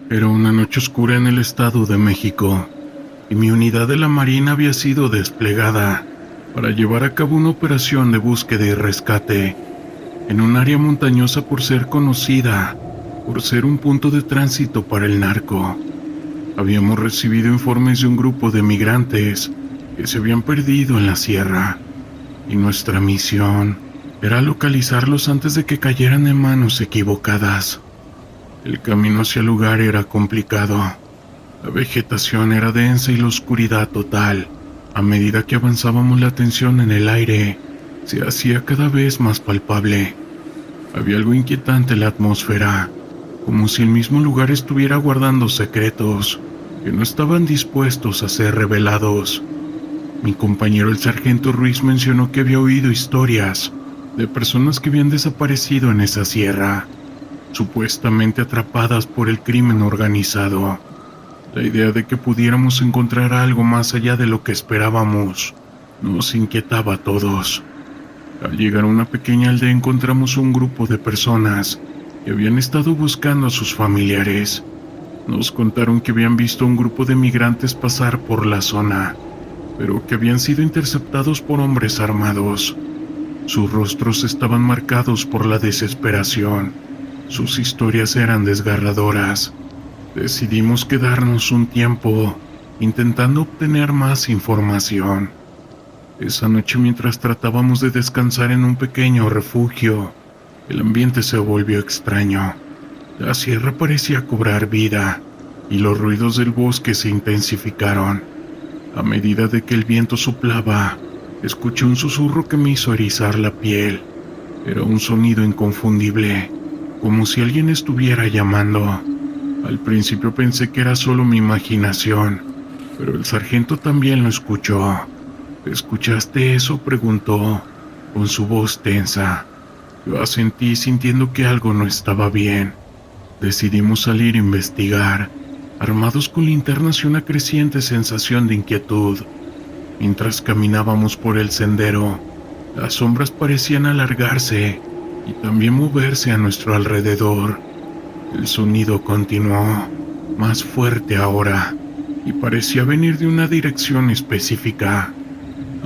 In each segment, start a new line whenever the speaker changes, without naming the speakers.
Era una noche oscura en el Estado de México, y mi unidad de la Marina había sido desplegada para llevar a cabo una operación de búsqueda y rescate en un área montañosa por ser conocida por ser un punto de tránsito para el narco. Habíamos recibido informes de un grupo de migrantes que se habían perdido en la sierra, y nuestra misión era localizarlos antes de que cayeran en manos equivocadas. El camino hacia el lugar era complicado. La vegetación era densa y la oscuridad total. A medida que avanzábamos, la tensión en el aire se hacía cada vez más palpable. Había algo inquietante en la atmósfera, como si el mismo lugar estuviera guardando secretos que no estaban dispuestos a ser revelados. Mi compañero el sargento Ruiz mencionó que había oído historias de personas que habían desaparecido en esa sierra, supuestamente atrapadas por el crimen organizado. La idea de que pudiéramos encontrar algo más allá de lo que esperábamos nos inquietaba a todos. Al llegar a una pequeña aldea encontramos un grupo de personas que habían estado buscando a sus familiares. Nos contaron que habían visto a un grupo de migrantes pasar por la zona, pero que habían sido interceptados por hombres armados. Sus rostros estaban marcados por la desesperación. Sus historias eran desgarradoras. Decidimos quedarnos un tiempo intentando obtener más información. Esa noche, mientras tratábamos de descansar en un pequeño refugio, el ambiente se volvió extraño. La sierra parecía cobrar vida y los ruidos del bosque se intensificaron. A medida de que el viento soplaba, escuché un susurro que me hizo erizar la piel. Era un sonido inconfundible, como si alguien estuviera llamando. Al principio pensé que era solo mi imaginación, pero el sargento también lo escuchó. ¿Escuchaste eso?, preguntó, con su voz tensa. Yo asentí sintiendo que algo no estaba bien. Decidimos salir a investigar, armados con linternas y una creciente sensación de inquietud. Mientras caminábamos por el sendero, las sombras parecían alargarse y también moverse a nuestro alrededor. El sonido continuó, más fuerte ahora, y parecía venir de una dirección específica.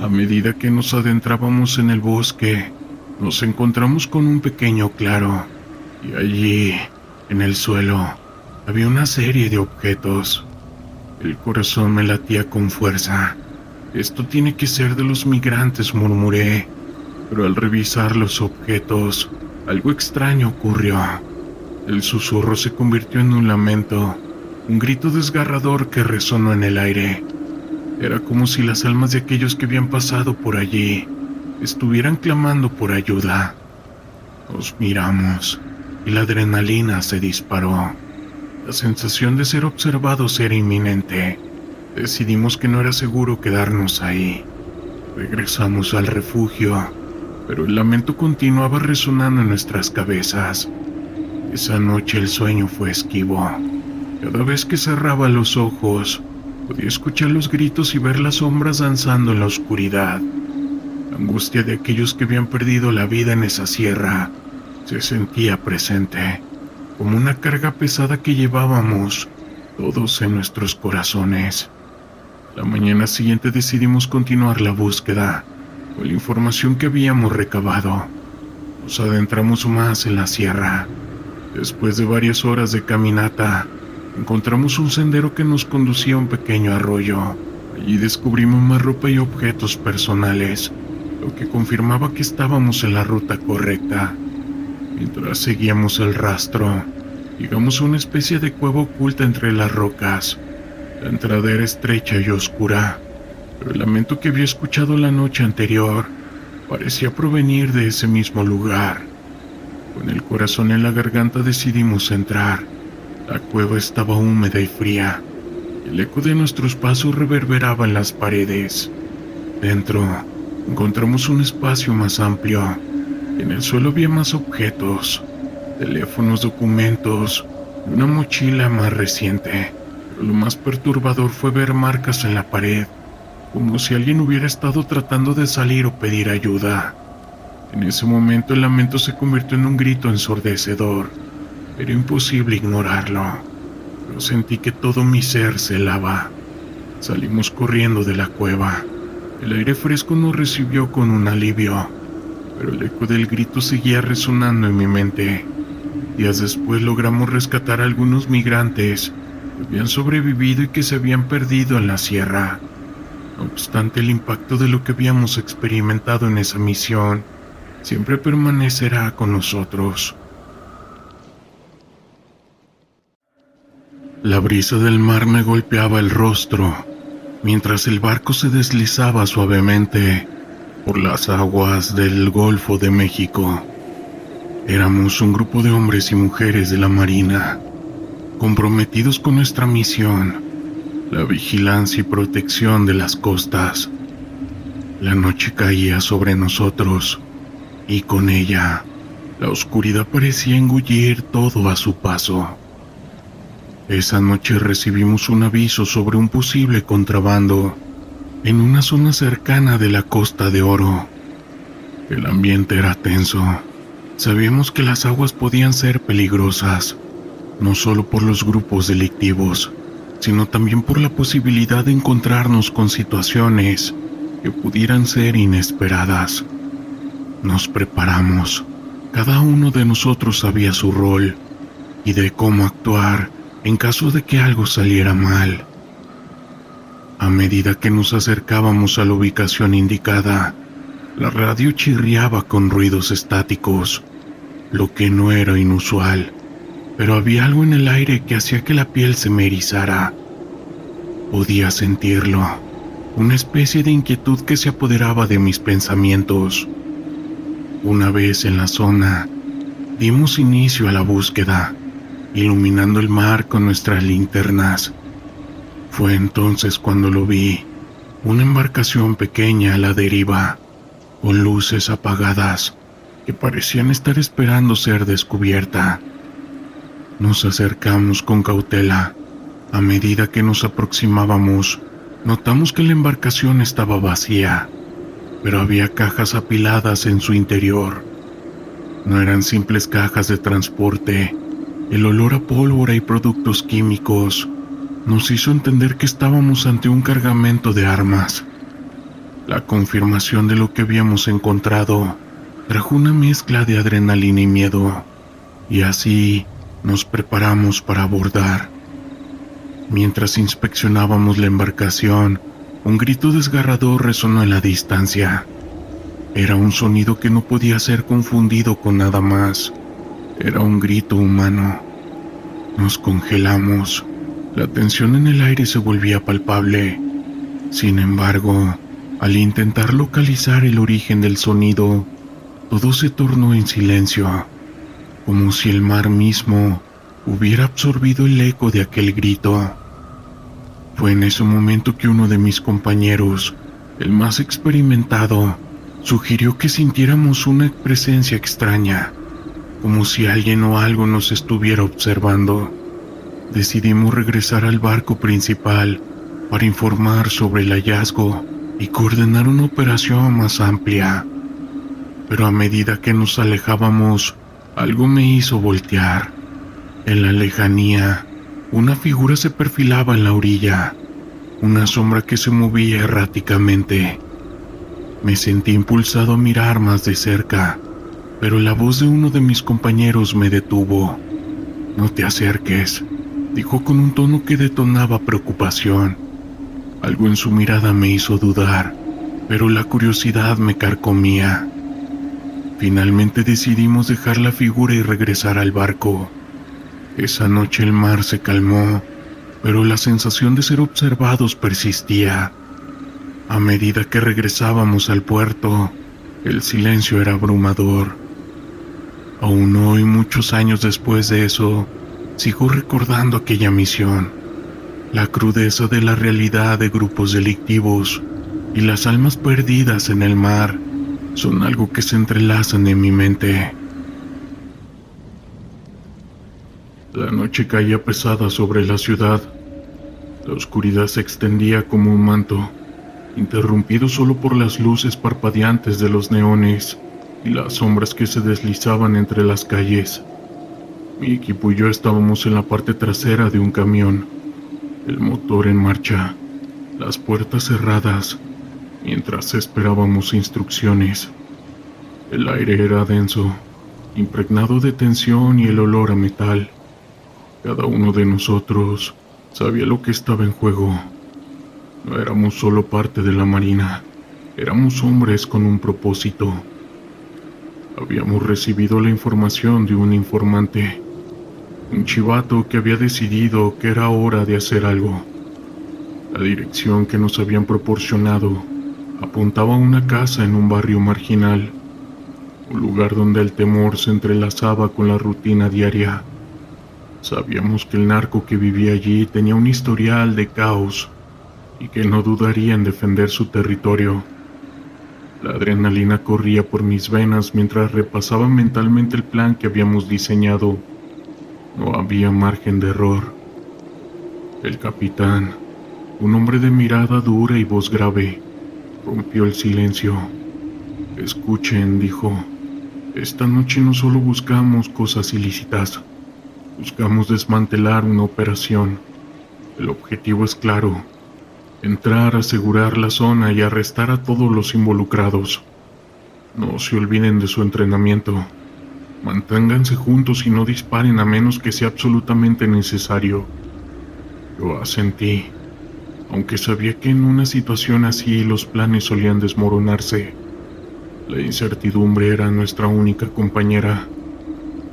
A medida que nos adentrábamos en el bosque, nos encontramos con un pequeño claro, y allí, en el suelo, había una serie de objetos. El corazón me latía con fuerza. Esto tiene que ser de los migrantes, murmuré, pero al revisar los objetos, algo extraño ocurrió. El susurro se convirtió en un lamento, un grito desgarrador que resonó en el aire. Era como si las almas de aquellos que habían pasado por allí estuvieran clamando por ayuda. Nos miramos y la adrenalina se disparó. La sensación de ser observados era inminente. Decidimos que no era seguro quedarnos ahí. Regresamos al refugio, pero el lamento continuaba resonando en nuestras cabezas. Esa noche el sueño fue esquivo. Cada vez que cerraba los ojos, podía escuchar los gritos y ver las sombras danzando en la oscuridad. La angustia de aquellos que habían perdido la vida en esa sierra se sentía presente, como una carga pesada que llevábamos todos en nuestros corazones. La mañana siguiente decidimos continuar la búsqueda con la información que habíamos recabado. Nos adentramos más en la sierra. Después de varias horas de caminata, encontramos un sendero que nos conducía a un pequeño arroyo. Allí descubrimos más ropa y objetos personales, lo que confirmaba que estábamos en la ruta correcta. Mientras seguíamos el rastro, llegamos a una especie de cueva oculta entre las rocas. La entrada era estrecha y oscura, pero el lamento que había escuchado la noche anterior parecía provenir de ese mismo lugar. Con el corazón en la garganta decidimos entrar. La cueva estaba húmeda y fría. El eco de nuestros pasos reverberaba en las paredes. Dentro, encontramos un espacio más amplio. En el suelo había más objetos, teléfonos, documentos y una mochila más reciente. Pero lo más perturbador fue ver marcas en la pared, como si alguien hubiera estado tratando de salir o pedir ayuda. En ese momento el lamento se convirtió en un grito ensordecedor. Era imposible ignorarlo. pero sentí que todo mi ser se helaba. Salimos corriendo de la cueva. El aire fresco nos recibió con un alivio, pero el eco del grito seguía resonando en mi mente. Días después logramos rescatar a algunos migrantes que habían sobrevivido y que se habían perdido en la sierra. No obstante, el impacto de lo que habíamos experimentado en esa misión siempre permanecerá con nosotros. La brisa del mar me golpeaba el rostro mientras el barco se deslizaba suavemente por las aguas del Golfo de México. Éramos un grupo de hombres y mujeres de la Marina, comprometidos con nuestra misión, la vigilancia y protección de las costas. La noche caía sobre nosotros, y con ella, la oscuridad parecía engullir todo a su paso. Esa noche recibimos un aviso sobre un posible contrabando en una zona cercana de la Costa de Oro. El ambiente era tenso. Sabíamos que las aguas podían ser peligrosas, no solo por los grupos delictivos, sino también por la posibilidad de encontrarnos con situaciones que pudieran ser inesperadas. Nos preparamos. Cada uno de nosotros sabía su rol y de cómo actuar en caso de que algo saliera mal. A medida que nos acercábamos a la ubicación indicada, la radio chirriaba con ruidos estáticos, lo que no era inusual, pero había algo en el aire que hacía que la piel se me erizara. Podía sentirlo, una especie de inquietud que se apoderaba de mis pensamientos. Una vez en la zona, dimos inicio a la búsqueda, iluminando el mar con nuestras linternas. Fue entonces cuando lo vi, una embarcación pequeña a la deriva, con luces apagadas que parecían estar esperando ser descubierta. Nos acercamos con cautela. A medida que nos aproximábamos, notamos que la embarcación estaba vacía, pero había cajas apiladas en su interior. No eran simples cajas de transporte. El olor a pólvora y productos químicos nos hizo entender que estábamos ante un cargamento de armas. La confirmación de lo que habíamos encontrado trajo una mezcla de adrenalina y miedo, y así nos preparamos para abordar. Mientras inspeccionábamos la embarcación, un grito desgarrador resonó en la distancia. Era un sonido que no podía ser confundido con nada más. Era un grito humano. Nos congelamos. La tensión en el aire se volvía palpable. Sin embargo, al intentar localizar el origen del sonido, todo se tornó en silencio, como si el mar mismo hubiera absorbido el eco de aquel grito. Fue en ese momento que uno de mis compañeros, el más experimentado, sugirió que sintiéramos una presencia extraña, como si alguien o algo nos estuviera observando. Decidimos regresar al barco principal para informar sobre el hallazgo y coordinar una operación más amplia. Pero a medida que nos alejábamos, algo me hizo voltear. En la lejanía, una figura se perfilaba en la orilla, una sombra que se movía erráticamente. Me sentí impulsado a mirar más de cerca, pero la voz de uno de mis compañeros me detuvo. «No te acerques», dijo con un tono que detonaba preocupación. Algo en su mirada me hizo dudar, pero la curiosidad me carcomía. Finalmente decidimos dejar la figura y regresar al barco. Esa noche el mar se calmó, pero la sensación de ser observados persistía. A medida que regresábamos al puerto, el silencio era abrumador. Aún hoy, muchos años después de eso, sigo recordando aquella misión, la crudeza de la realidad de grupos delictivos y las almas perdidas en el mar son algo que se entrelazan en mi mente. La noche caía pesada sobre la ciudad. La oscuridad se extendía como un manto, interrumpido solo por las luces parpadeantes de los neones y las sombras que se deslizaban entre las calles. Mi equipo y yo estábamos en la parte trasera de un camión, el motor en marcha, las puertas cerradas, mientras esperábamos instrucciones. El aire era denso, impregnado de tensión y el olor a metal. Cada uno de nosotros sabía lo que estaba en juego. No éramos solo parte de la Marina, éramos hombres con un propósito. Habíamos recibido la información de un informante, un chivato que había decidido que era hora de hacer algo. La dirección que nos habían proporcionado apuntaba a una casa en un barrio marginal, un lugar donde el temor se entrelazaba con la rutina diaria. Sabíamos que el narco que vivía allí tenía un historial de caos y que no dudaría en defender su territorio. La adrenalina corría por mis venas mientras repasaba mentalmente el plan que habíamos diseñado. No había margen de error. El capitán, un hombre de mirada dura y voz grave, rompió el silencio. Escuchen, dijo. Esta noche no solo buscamos cosas ilícitas, buscamos desmantelar una operación. El objetivo es claro: entrar, asegurar la zona y arrestar a todos los involucrados. No se olviden de su entrenamiento. Manténganse juntos y no disparen a menos que sea absolutamente necesario. Yo asentí, aunque sabía que en una situación así los planes solían desmoronarse. La incertidumbre era nuestra única compañera.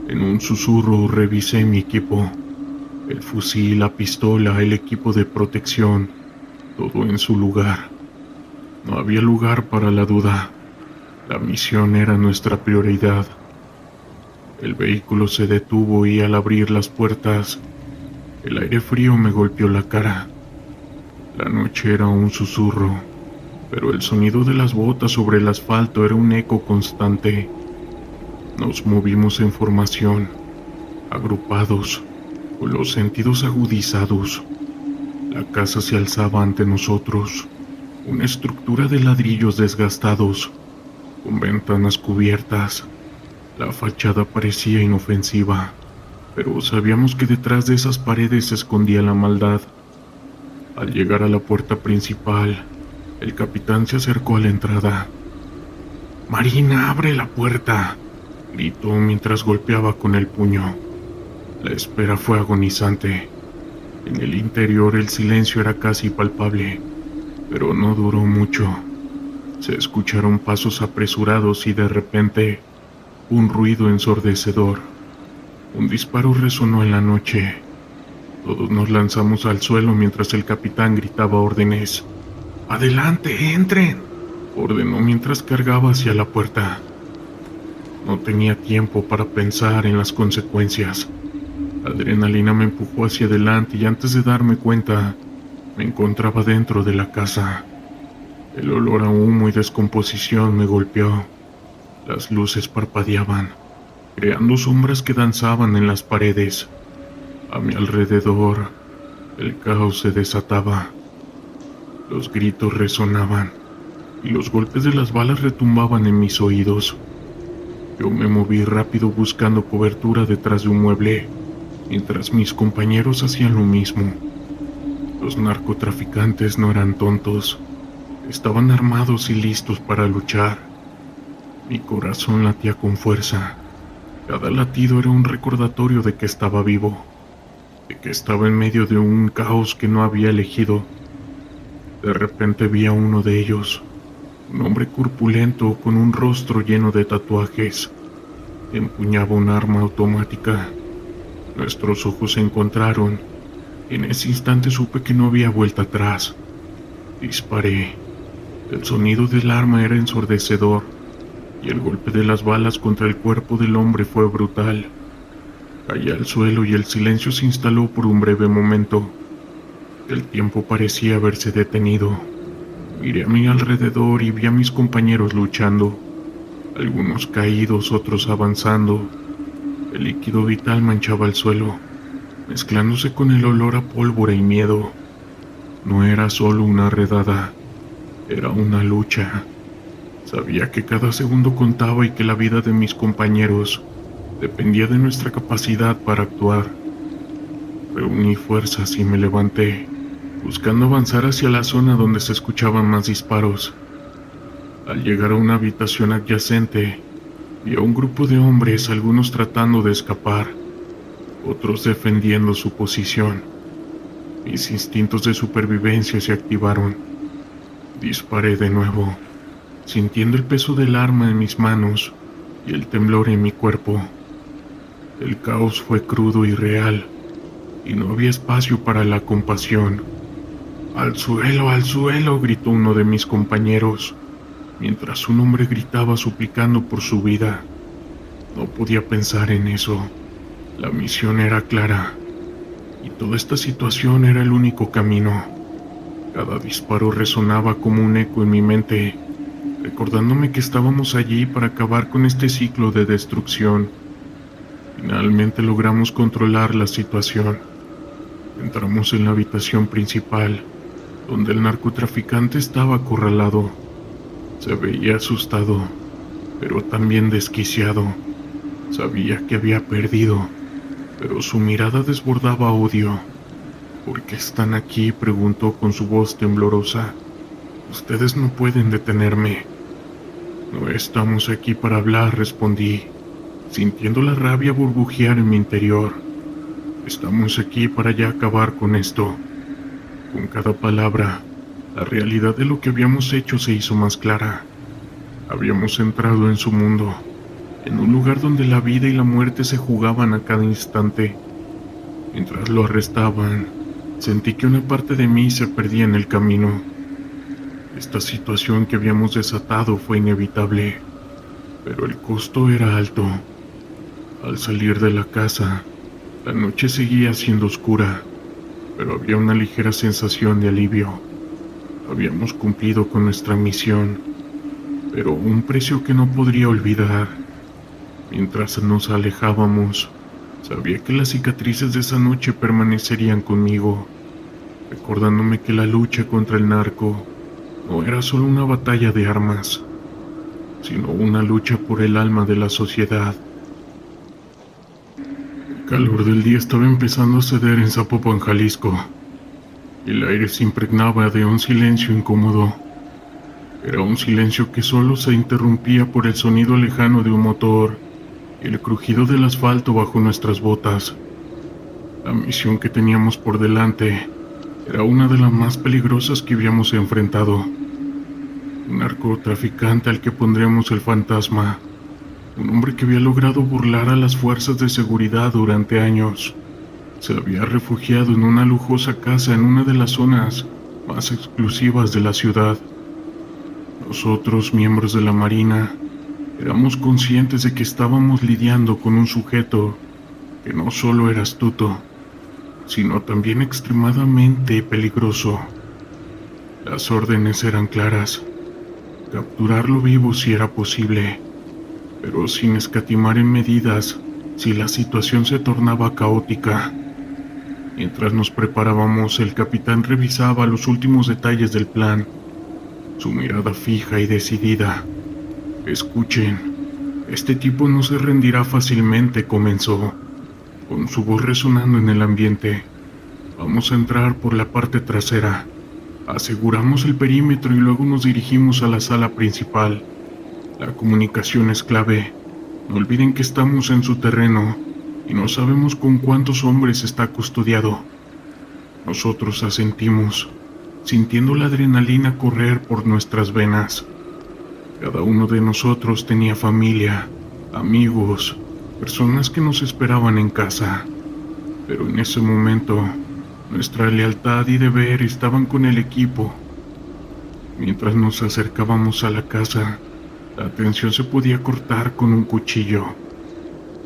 En un susurro revisé mi equipo: el fusil, la pistola, el equipo de protección, todo en su lugar. No había lugar para la duda. La misión era nuestra prioridad. El vehículo se detuvo y al abrir las puertas, el aire frío me golpeó la cara. La noche era un susurro, pero el sonido de las botas sobre el asfalto era un eco constante. Nos movimos en formación, agrupados, con los sentidos agudizados. La casa se alzaba ante nosotros, una estructura de ladrillos desgastados, con ventanas cubiertas. La fachada parecía inofensiva, pero sabíamos que detrás de esas paredes se escondía la maldad. Al llegar a la puerta principal, el capitán se acercó a la entrada. «Marina, abre la puerta», gritó mientras golpeaba con el puño. La espera fue agonizante. En el interior el silencio era casi palpable, pero no duró mucho. Se escucharon pasos apresurados y de repente un ruido ensordecedor. Un disparo resonó en la noche. Todos nos lanzamos al suelo mientras el capitán gritaba órdenes. «¡Adelante, entren!», ordenó mientras cargaba hacia la puerta. No tenía tiempo para pensar en las consecuencias. La adrenalina me empujó hacia adelante y antes de darme cuenta, me encontraba dentro de la casa. El olor a humo y descomposición me golpeó. Las luces parpadeaban, creando sombras que danzaban en las paredes. A mi alrededor, el caos se desataba. Los gritos resonaban y los golpes de las balas retumbaban en mis oídos. Yo me moví rápido buscando cobertura detrás de un mueble, mientras mis compañeros hacían lo mismo. Los narcotraficantes no eran tontos, estaban armados y listos para luchar. Mi corazón latía con fuerza. Cada latido era un recordatorio de que estaba vivo, de que estaba en medio de un caos que no había elegido. De repente vi a uno de ellos, un hombre corpulento con un rostro lleno de tatuajes. Empuñaba un arma automática. Nuestros ojos se encontraron. En ese instante supe que no había vuelta atrás. Disparé. El sonido del arma era ensordecedor, y el golpe de las balas contra el cuerpo del hombre fue brutal. Caí al suelo y el silencio se instaló por un breve momento. El tiempo parecía haberse detenido. Miré a mi alrededor y vi a mis compañeros luchando, algunos caídos, otros avanzando. El líquido vital manchaba el suelo, mezclándose con el olor a pólvora y miedo. No era solo una redada, era una lucha. Sabía que cada segundo contaba y que la vida de mis compañeros dependía de nuestra capacidad para actuar. Reuní fuerzas y me levanté, buscando avanzar hacia la zona donde se escuchaban más disparos. Al llegar a una habitación adyacente, vi a un grupo de hombres, algunos tratando de escapar, otros defendiendo su posición. Mis instintos de supervivencia se activaron. Disparé de nuevo, sintiendo el peso del arma en mis manos y el temblor en mi cuerpo. El caos fue crudo y real, y no había espacio para la compasión. ¡Al suelo!, gritó uno de mis compañeros, mientras un hombre gritaba suplicando por su vida. No podía pensar en eso. La misión era clara, y toda esta situación era el único camino. Cada disparo resonaba como un eco en mi mente, recordándome que estábamos allí para acabar con este ciclo de destrucción. Finalmente logramos controlar la situación. Entramos en la habitación principal, donde el narcotraficante estaba acorralado. Se veía asustado, pero también desquiciado. Sabía que había perdido, pero su mirada desbordaba odio. ¿Por qué están aquí?, preguntó con su voz temblorosa. Ustedes no pueden detenerme. No estamos aquí para hablar, respondí, sintiendo la rabia burbujear en mi interior. Estamos aquí para ya acabar con esto. Con cada palabra, la realidad de lo que habíamos hecho se hizo más clara. Habíamos entrado en su mundo, en un lugar donde la vida y la muerte se jugaban a cada instante. Mientras lo arrestaban, sentí que una parte de mí se perdía en el camino. Esta situación que habíamos desatado fue inevitable, pero el costo era alto. Al salir de la casa, la noche seguía siendo oscura, pero había una ligera sensación de alivio. Habíamos cumplido con nuestra misión, pero un precio que no podría olvidar. Mientras nos alejábamos, sabía que las cicatrices de esa noche permanecerían conmigo, recordándome que la lucha contra el narco no era solo una batalla de armas, sino una lucha por el alma de la sociedad. El calor del día estaba empezando a ceder en Zapopan, Jalisco. El aire se impregnaba de un silencio incómodo. Era un silencio que solo se interrumpía por el sonido lejano de un motor y el crujido del asfalto bajo nuestras botas. La misión que teníamos por delante era una de las más peligrosas que habíamos enfrentado. Un narcotraficante al que pondríamos el fantasma. Un hombre que había logrado burlar a las fuerzas de seguridad durante años. Se había refugiado en una lujosa casa en una de las zonas más exclusivas de la ciudad. Nosotros, miembros de la Marina, éramos conscientes de que estábamos lidiando con un sujeto que no solo era astuto, sino también extremadamente peligroso. Las órdenes eran claras: capturarlo vivo si era posible, pero sin escatimar en medidas si la situación se tornaba caótica. Mientras nos preparábamos, el capitán revisaba los últimos detalles del plan, su mirada fija y decidida. Escuchen, este tipo no se rendirá fácilmente, comenzó, con su voz resonando en el ambiente. Vamos a entrar por la parte trasera. Aseguramos el perímetro y luego nos dirigimos a la sala principal. La comunicación es clave. No olviden que estamos en su terreno y no sabemos con cuántos hombres está custodiado. Nosotros asentimos, sintiendo la adrenalina correr por nuestras venas. Cada uno de nosotros tenía familia, amigos, personas que nos esperaban en casa. Pero en ese momento, nuestra lealtad y deber estaban con el equipo. Mientras nos acercábamos a la casa, la tensión se podía cortar con un cuchillo.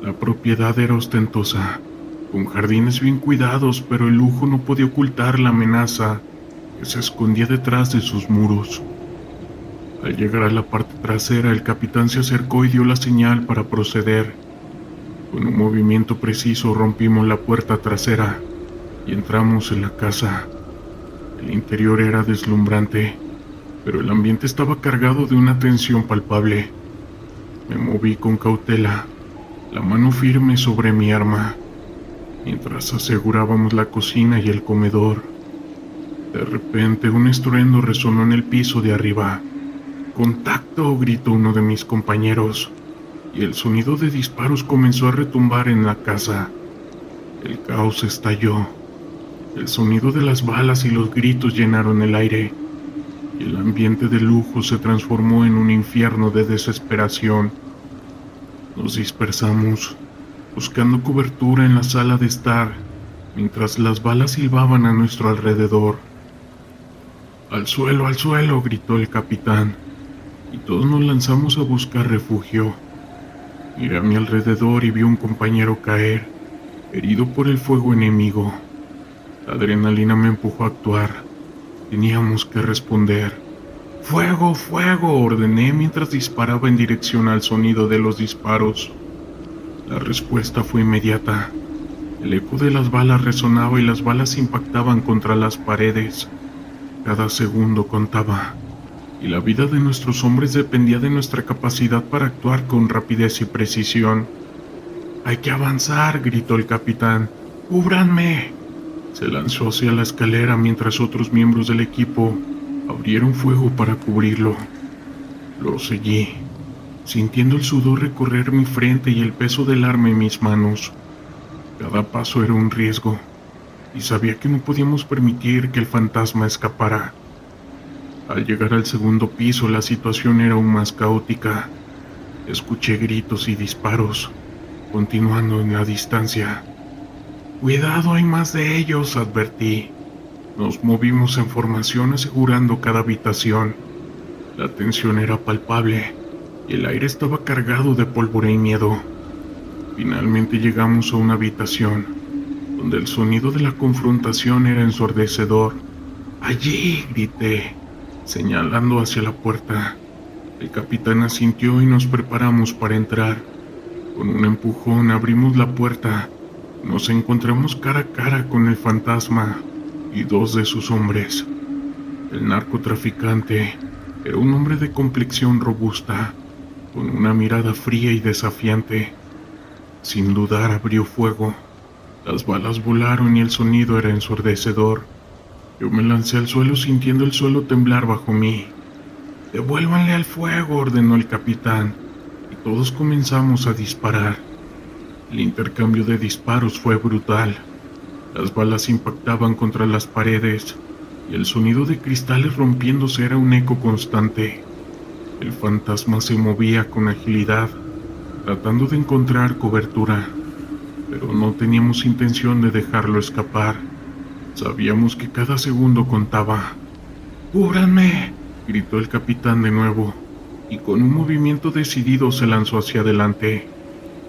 La propiedad era ostentosa, con jardines bien cuidados, pero el lujo no podía ocultar la amenaza que se escondía detrás de sus muros. Al llegar a la parte trasera, el capitán se acercó y dio la señal para proceder. Con un movimiento preciso rompimos la puerta trasera y entramos en la casa. El interior era deslumbrante, pero el ambiente estaba cargado de una tensión palpable. Me moví con cautela, la mano firme sobre mi arma, mientras asegurábamos la cocina y el comedor. De repente un estruendo resonó en el piso de arriba. ¡Contacto!, gritó uno de mis compañeros, y el sonido de disparos comenzó a retumbar en la casa. El caos estalló. El sonido de las balas y los gritos llenaron el aire, y el ambiente de lujo se transformó en un infierno de desesperación. Nos dispersamos, buscando cobertura en la sala de estar, mientras las balas silbaban a nuestro alrededor. ¡Al suelo!, gritó el capitán, y todos nos lanzamos a buscar refugio. Miré a mi alrededor y vi a un compañero caer, herido por el fuego enemigo. La adrenalina me empujó a actuar. Teníamos que responder. ¡Fuego, fuego!, ordené mientras disparaba en dirección al sonido de los disparos. La respuesta fue inmediata. El eco de las balas resonaba y las balas impactaban contra las paredes. Cada segundo contaba, y la vida de nuestros hombres dependía de nuestra capacidad para actuar con rapidez y precisión. «¡Hay que avanzar!», gritó el capitán. «¡Cúbranme!». Se lanzó hacia la escalera mientras otros miembros del equipo abrieron fuego para cubrirlo. Lo seguí, sintiendo el sudor recorrer mi frente y el peso del arma en mis manos. Cada paso era un riesgo, y sabía que no podíamos permitir que el fantasma escapara. Al llegar al segundo piso, la situación era aún más caótica. Escuché gritos y disparos, continuando en la distancia. «¡Cuidado, hay más de ellos!», advertí. Nos movimos en formación asegurando cada habitación. La tensión era palpable y el aire estaba cargado de pólvora y miedo. Finalmente llegamos a una habitación donde el sonido de la confrontación era ensordecedor. «¡Allí!», grité, señalando hacia la puerta. El capitán asintió y nos preparamos para entrar. Con un empujón abrimos la puerta. Nos encontramos cara a cara con el fantasma y dos de sus hombres. El narcotraficante era un hombre de complexión robusta, con una mirada fría y desafiante. Sin dudar abrió fuego. Las balas volaron y el sonido era ensordecedor. Yo me lancé al suelo sintiendo el suelo temblar bajo mí. «¡Devuélvanle al fuego!», ordenó el capitán, y todos comenzamos a disparar. El intercambio de disparos fue brutal. Las balas impactaban contra las paredes, y el sonido de cristales rompiéndose era un eco constante. El fantasma se movía con agilidad, tratando de encontrar cobertura, pero no teníamos intención de dejarlo escapar. Sabíamos que cada segundo contaba. «¡Cúbranme!», gritó el capitán de nuevo, y con un movimiento decidido se lanzó hacia adelante,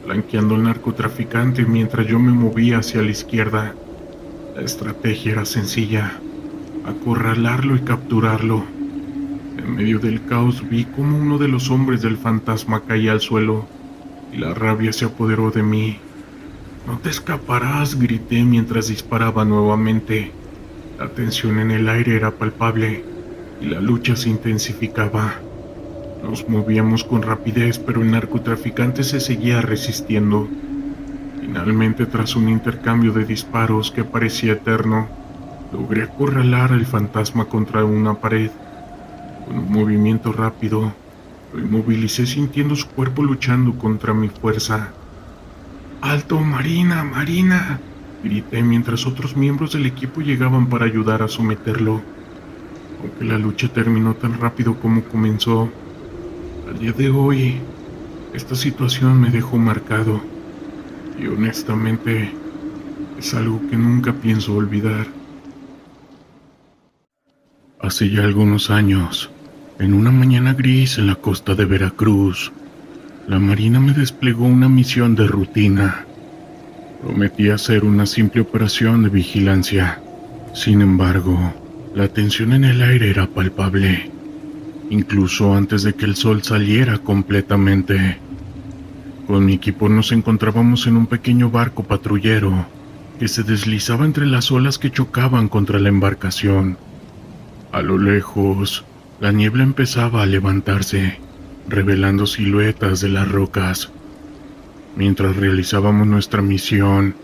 flanqueando al narcotraficante mientras yo me movía hacia la izquierda. La estrategia era sencilla: acorralarlo y capturarlo. En medio del caos vi cómo uno de los hombres del fantasma caía al suelo, y la rabia se apoderó de mí. «¡No te escaparás!», grité mientras disparaba nuevamente. La tensión en el aire era palpable, y la lucha se intensificaba. Nos movíamos con rapidez, pero el narcotraficante se seguía resistiendo. Finalmente, tras un intercambio de disparos que parecía eterno, logré acorralar al fantasma contra una pared. Con un movimiento rápido, lo inmovilicé sintiendo su cuerpo luchando contra mi fuerza. «¡Alto, Marina, Marina!», grité mientras otros miembros del equipo llegaban para ayudar a someterlo. Aunque la lucha terminó tan rápido como comenzó, al día de hoy, esta situación me dejó marcado, y honestamente, es algo que nunca pienso olvidar. Hace ya algunos años, en una mañana gris en la costa de Veracruz, la Marina me desplegó una misión de rutina. Prometía hacer una simple operación de vigilancia. Sin embargo, la tensión en el aire era palpable, incluso antes de que el sol saliera completamente. Con mi equipo nos encontrábamos en un pequeño barco patrullero que se deslizaba entre las olas que chocaban contra la embarcación. A lo lejos, la niebla empezaba a levantarse, revelando siluetas de las rocas. Mientras realizábamos nuestra misión,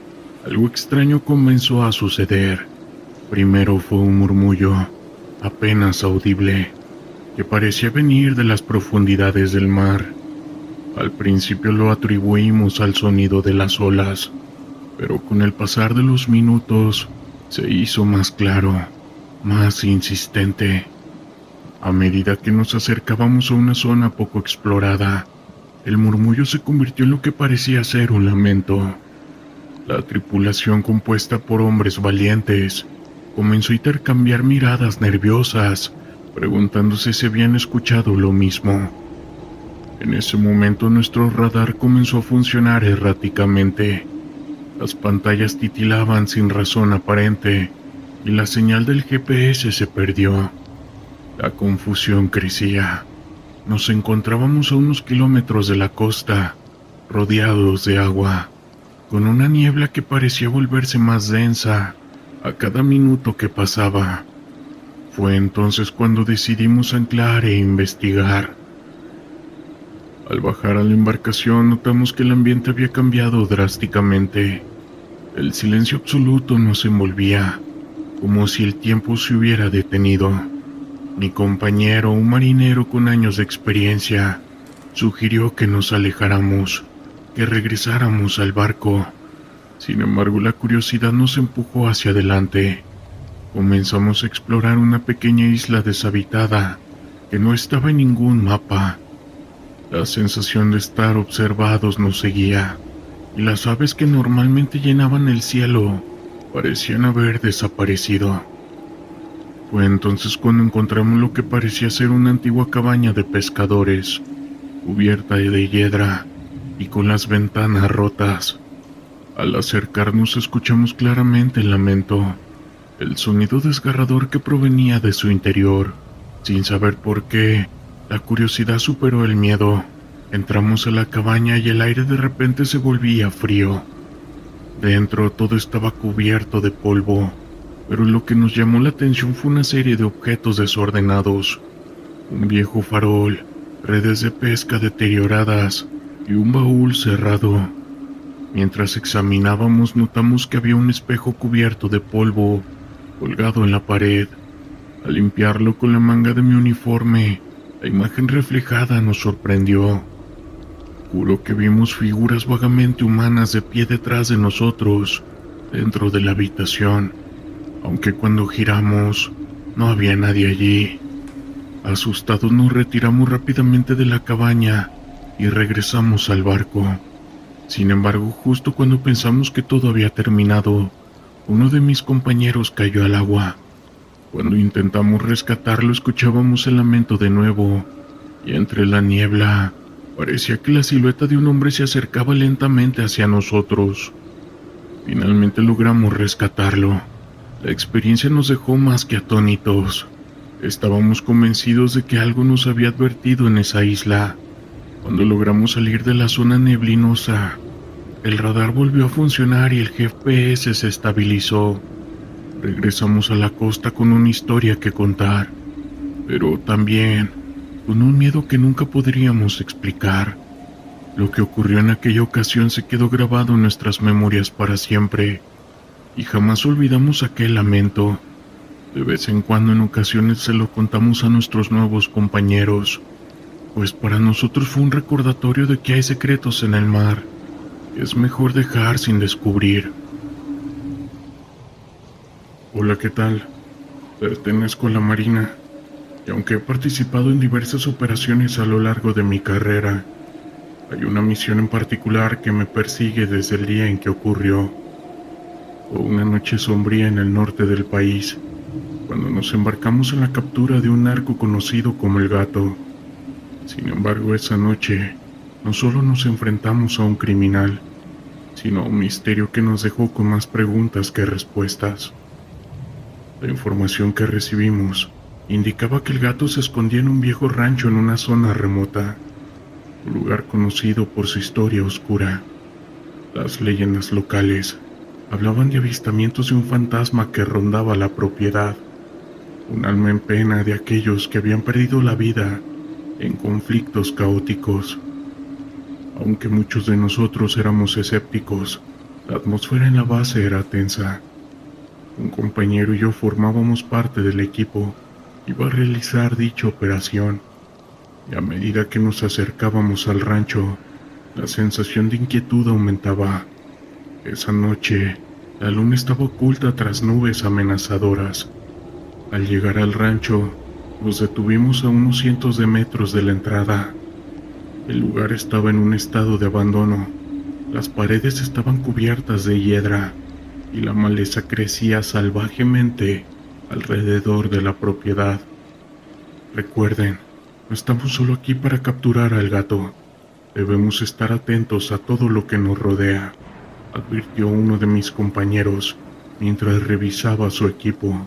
algo extraño comenzó a suceder. Primero fue un murmullo, apenas audible, que parecía venir de las profundidades del mar. Al principio lo atribuimos al sonido de las olas, pero con el pasar de los minutos se hizo más claro, más insistente. A medida que nos acercábamos a una zona poco explorada, el murmullo se convirtió en lo que parecía ser un lamento. La tripulación, compuesta por hombres valientes, comenzó a intercambiar miradas nerviosas, preguntándose si habían escuchado lo mismo. En ese momento nuestro radar comenzó a funcionar erráticamente. Las pantallas titilaban sin razón aparente y la señal del GPS se perdió. La confusión crecía. Nos encontrábamos a unos kilómetros de la costa, rodeados de agua, con una niebla que parecía volverse más densa a cada minuto que pasaba. Fue entonces cuando decidimos anclar e investigar. Al bajar a la embarcación notamos que el ambiente había cambiado drásticamente. El silencio absoluto nos envolvía, como si el tiempo se hubiera detenido. Mi compañero, un marinero con años de experiencia, sugirió que nos alejáramos, que regresáramos al barco. Sin embargo, la curiosidad nos empujó hacia adelante. Comenzamos a explorar una pequeña isla deshabitada que no estaba en ningún mapa. La sensación de estar observados nos seguía, y las aves que normalmente llenaban el cielo parecían haber desaparecido. Fue entonces cuando encontramos lo que parecía ser una antigua cabaña de pescadores, cubierta de hiedra y con las ventanas rotas. Al acercarnos escuchamos claramente el lamento, el sonido desgarrador que provenía de su interior. Sin saber por qué, la curiosidad superó el miedo. Entramos a la cabaña y el aire de repente se volvía frío. Dentro todo estaba cubierto de polvo, pero lo que nos llamó la atención fue una serie de objetos desordenados. Un viejo farol, redes de pesca deterioradas y un baúl cerrado. Mientras examinábamos notamos que había un espejo cubierto de polvo, colgado en la pared. Al limpiarlo con la manga de mi uniforme, la imagen reflejada nos sorprendió. Juro que vimos figuras vagamente humanas de pie detrás de nosotros, dentro de la habitación, aunque cuando giramos no había nadie allí. Asustados nos retiramos rápidamente de la cabaña y regresamos al barco. Sin embargo, justo cuando pensamos que todo había terminado, uno de mis compañeros cayó al agua. Cuando intentamos rescatarlo escuchábamos el lamento de nuevo, y entre la niebla parecía que la silueta de un hombre se acercaba lentamente hacia nosotros. Finalmente logramos rescatarlo. La experiencia nos dejó más que atónitos. Estábamos convencidos de que algo nos había advertido en esa isla. Cuando logramos salir de la zona neblinosa, el radar volvió a funcionar y el GPS se estabilizó. Regresamos a la costa con una historia que contar, pero también con un miedo que nunca podríamos explicar. Lo que ocurrió en aquella ocasión se quedó grabado en nuestras memorias para siempre, y jamás olvidamos aquel lamento. De vez en cuando, en ocasiones, se lo contamos a nuestros nuevos compañeros, pues para nosotros fue un recordatorio de que hay secretos en el mar que es mejor dejar sin descubrir. Hola, ¿qué tal? Pertenezco a la Marina, y aunque he participado en diversas operaciones a lo largo de mi carrera, hay una misión en particular que me persigue desde el día en que ocurrió. Fue una noche sombría en el norte del país, cuando nos embarcamos en la captura de un narco conocido como el Gato. Sin embargo, esa noche no solo nos enfrentamos a un criminal, sino a un misterio que nos dejó con más preguntas que respuestas. La información que recibimos indicaba que el Gato se escondía en un viejo rancho en una zona remota, un lugar conocido por su historia oscura. Las leyendas locales hablaban de avistamientos de un fantasma que rondaba la propiedad, un alma en pena de aquellos que habían perdido la vida en conflictos caóticos. Aunque muchos de nosotros éramos escépticos, la atmósfera en la base era tensa. Un compañero y yo formábamos parte del equipo que iba a realizar dicha operación, y a medida que nos acercábamos al rancho, la sensación de inquietud aumentaba. Esa noche, la luna estaba oculta tras nubes amenazadoras. Al llegar al rancho, nos detuvimos a unos cientos de metros de la entrada. El lugar estaba en un estado de abandono. Las paredes estaban cubiertas de hiedra y la maleza crecía salvajemente alrededor de la propiedad. Recuerden, no estamos solo aquí para capturar al gato. Debemos estar atentos a todo lo que nos rodea, advirtió uno de mis compañeros mientras revisaba su equipo.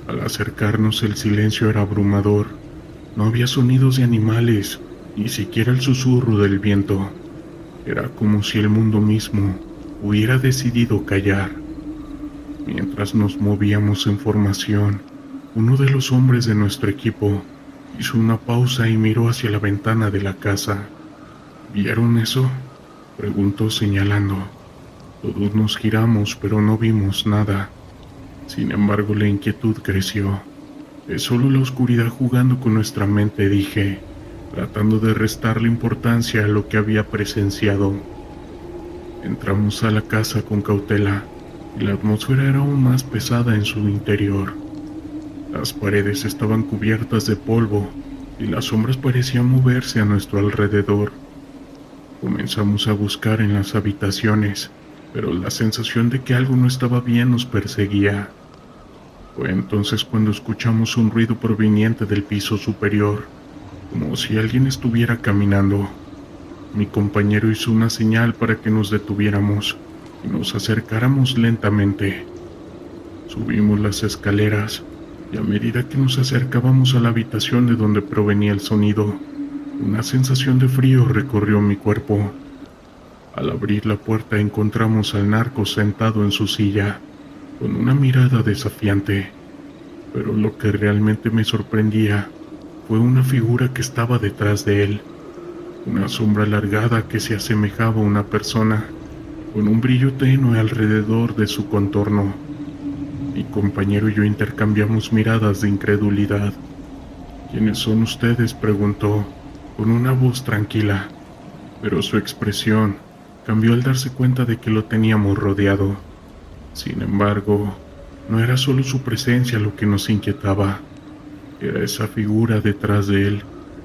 Al acercarnos el silencio era abrumador. No había sonidos de animales, ni siquiera el susurro del viento. Era como si el mundo mismo hubiera decidido callar. Mientras nos movíamos en formación, uno de los hombres de nuestro equipo hizo una pausa y miró hacia la ventana de la casa. ¿Vieron eso?, preguntó señalando. Todos nos giramos, pero no vimos nada. Sin embargo, la inquietud creció. Es solo la oscuridad jugando con nuestra mente, dije, tratando de restarle importancia a lo que había presenciado. Entramos a la casa con cautela, y la atmósfera era aún más pesada en su interior. Las paredes estaban cubiertas de polvo, y las sombras parecían moverse a nuestro alrededor. Comenzamos a buscar en las habitaciones, pero la sensación de que algo no estaba bien nos perseguía. Fue entonces cuando escuchamos un ruido proveniente del piso superior, como si alguien estuviera caminando. Mi compañero hizo una señal para que nos detuviéramos y nos acercáramos lentamente. Subimos las escaleras y a medida que nos acercábamos a la habitación de donde provenía el sonido, una sensación de frío recorrió mi cuerpo. Al abrir la puerta encontramos al narco sentado en su silla, con una mirada desafiante, pero lo que realmente me sorprendía fue una figura que estaba detrás de él, una sombra alargada que se asemejaba a una persona, con un brillo tenue alrededor de su contorno. Mi compañero y yo intercambiamos miradas de incredulidad. ¿Quiénes son ustedes?, preguntó, con una voz tranquila, pero su expresión cambió al darse cuenta de que lo teníamos rodeado. Sin embargo, no era solo su presencia lo que nos inquietaba, era esa figura detrás de él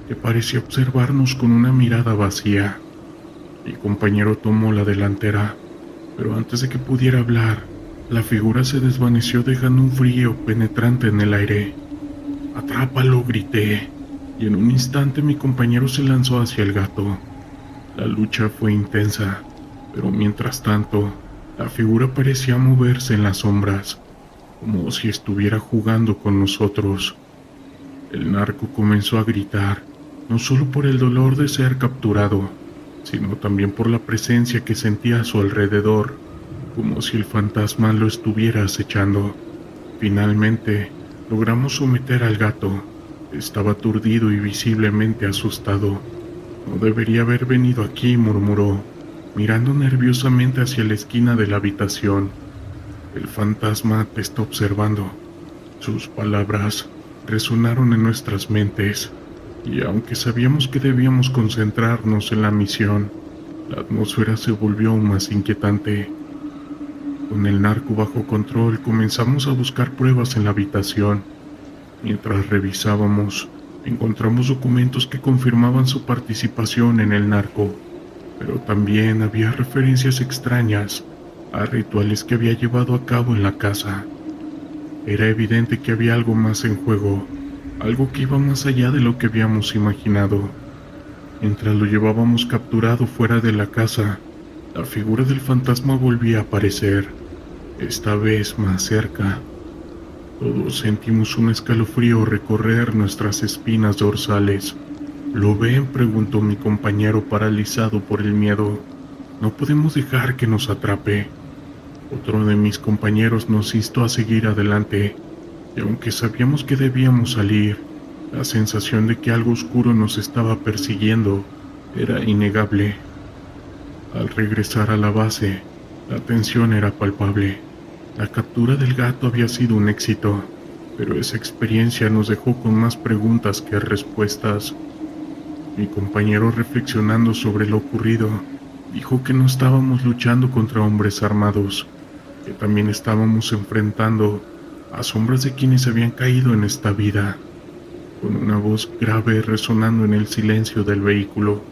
que parecía observarnos con una mirada vacía. Mi compañero tomó la delantera, pero antes de que pudiera hablar, la figura se desvaneció dejando un frío penetrante en el aire. ¡Atrápalo!, grité, y en un instante mi compañero se lanzó hacia el gato. La lucha fue intensa, pero mientras tanto, la figura parecía moverse en las sombras, como si estuviera jugando con nosotros. El narco comenzó a gritar, no solo por el dolor de ser capturado, sino también por la presencia que sentía a su alrededor, como si el fantasma lo estuviera acechando. Finalmente, logramos someter al gato. Estaba aturdido y visiblemente asustado. No debería haber venido aquí, murmuró, mirando nerviosamente hacia la esquina de la habitación. El fantasma te está observando. Sus palabras resonaron en nuestras mentes, y aunque sabíamos que debíamos concentrarnos en la misión, la atmósfera se volvió aún más inquietante. Con el narco bajo control, comenzamos a buscar pruebas en la habitación. Mientras revisábamos, encontramos documentos que confirmaban su participación en el narco, pero también había referencias extrañas a rituales que había llevado a cabo en la casa. Era evidente que había algo más en juego, algo que iba más allá de lo que habíamos imaginado. Mientras lo llevábamos capturado fuera de la casa, la figura del fantasma volvía a aparecer, esta vez más cerca. Todos sentimos un escalofrío recorrer nuestras espinas dorsales. ¿Lo ven?, preguntó mi compañero, paralizado por el miedo. No podemos dejar que nos atrape. Otro de mis compañeros nos instó a seguir adelante, y aunque sabíamos que debíamos salir, la sensación de que algo oscuro nos estaba persiguiendo era innegable. Al regresar a la base, la tensión era palpable. La captura del gato había sido un éxito, pero esa experiencia nos dejó con más preguntas que respuestas. Mi compañero, reflexionando sobre lo ocurrido, dijo que no estábamos luchando contra hombres armados, que también estábamos enfrentando a sombras de quienes habían caído en esta vida. Con una voz grave resonando en el silencio del vehículo: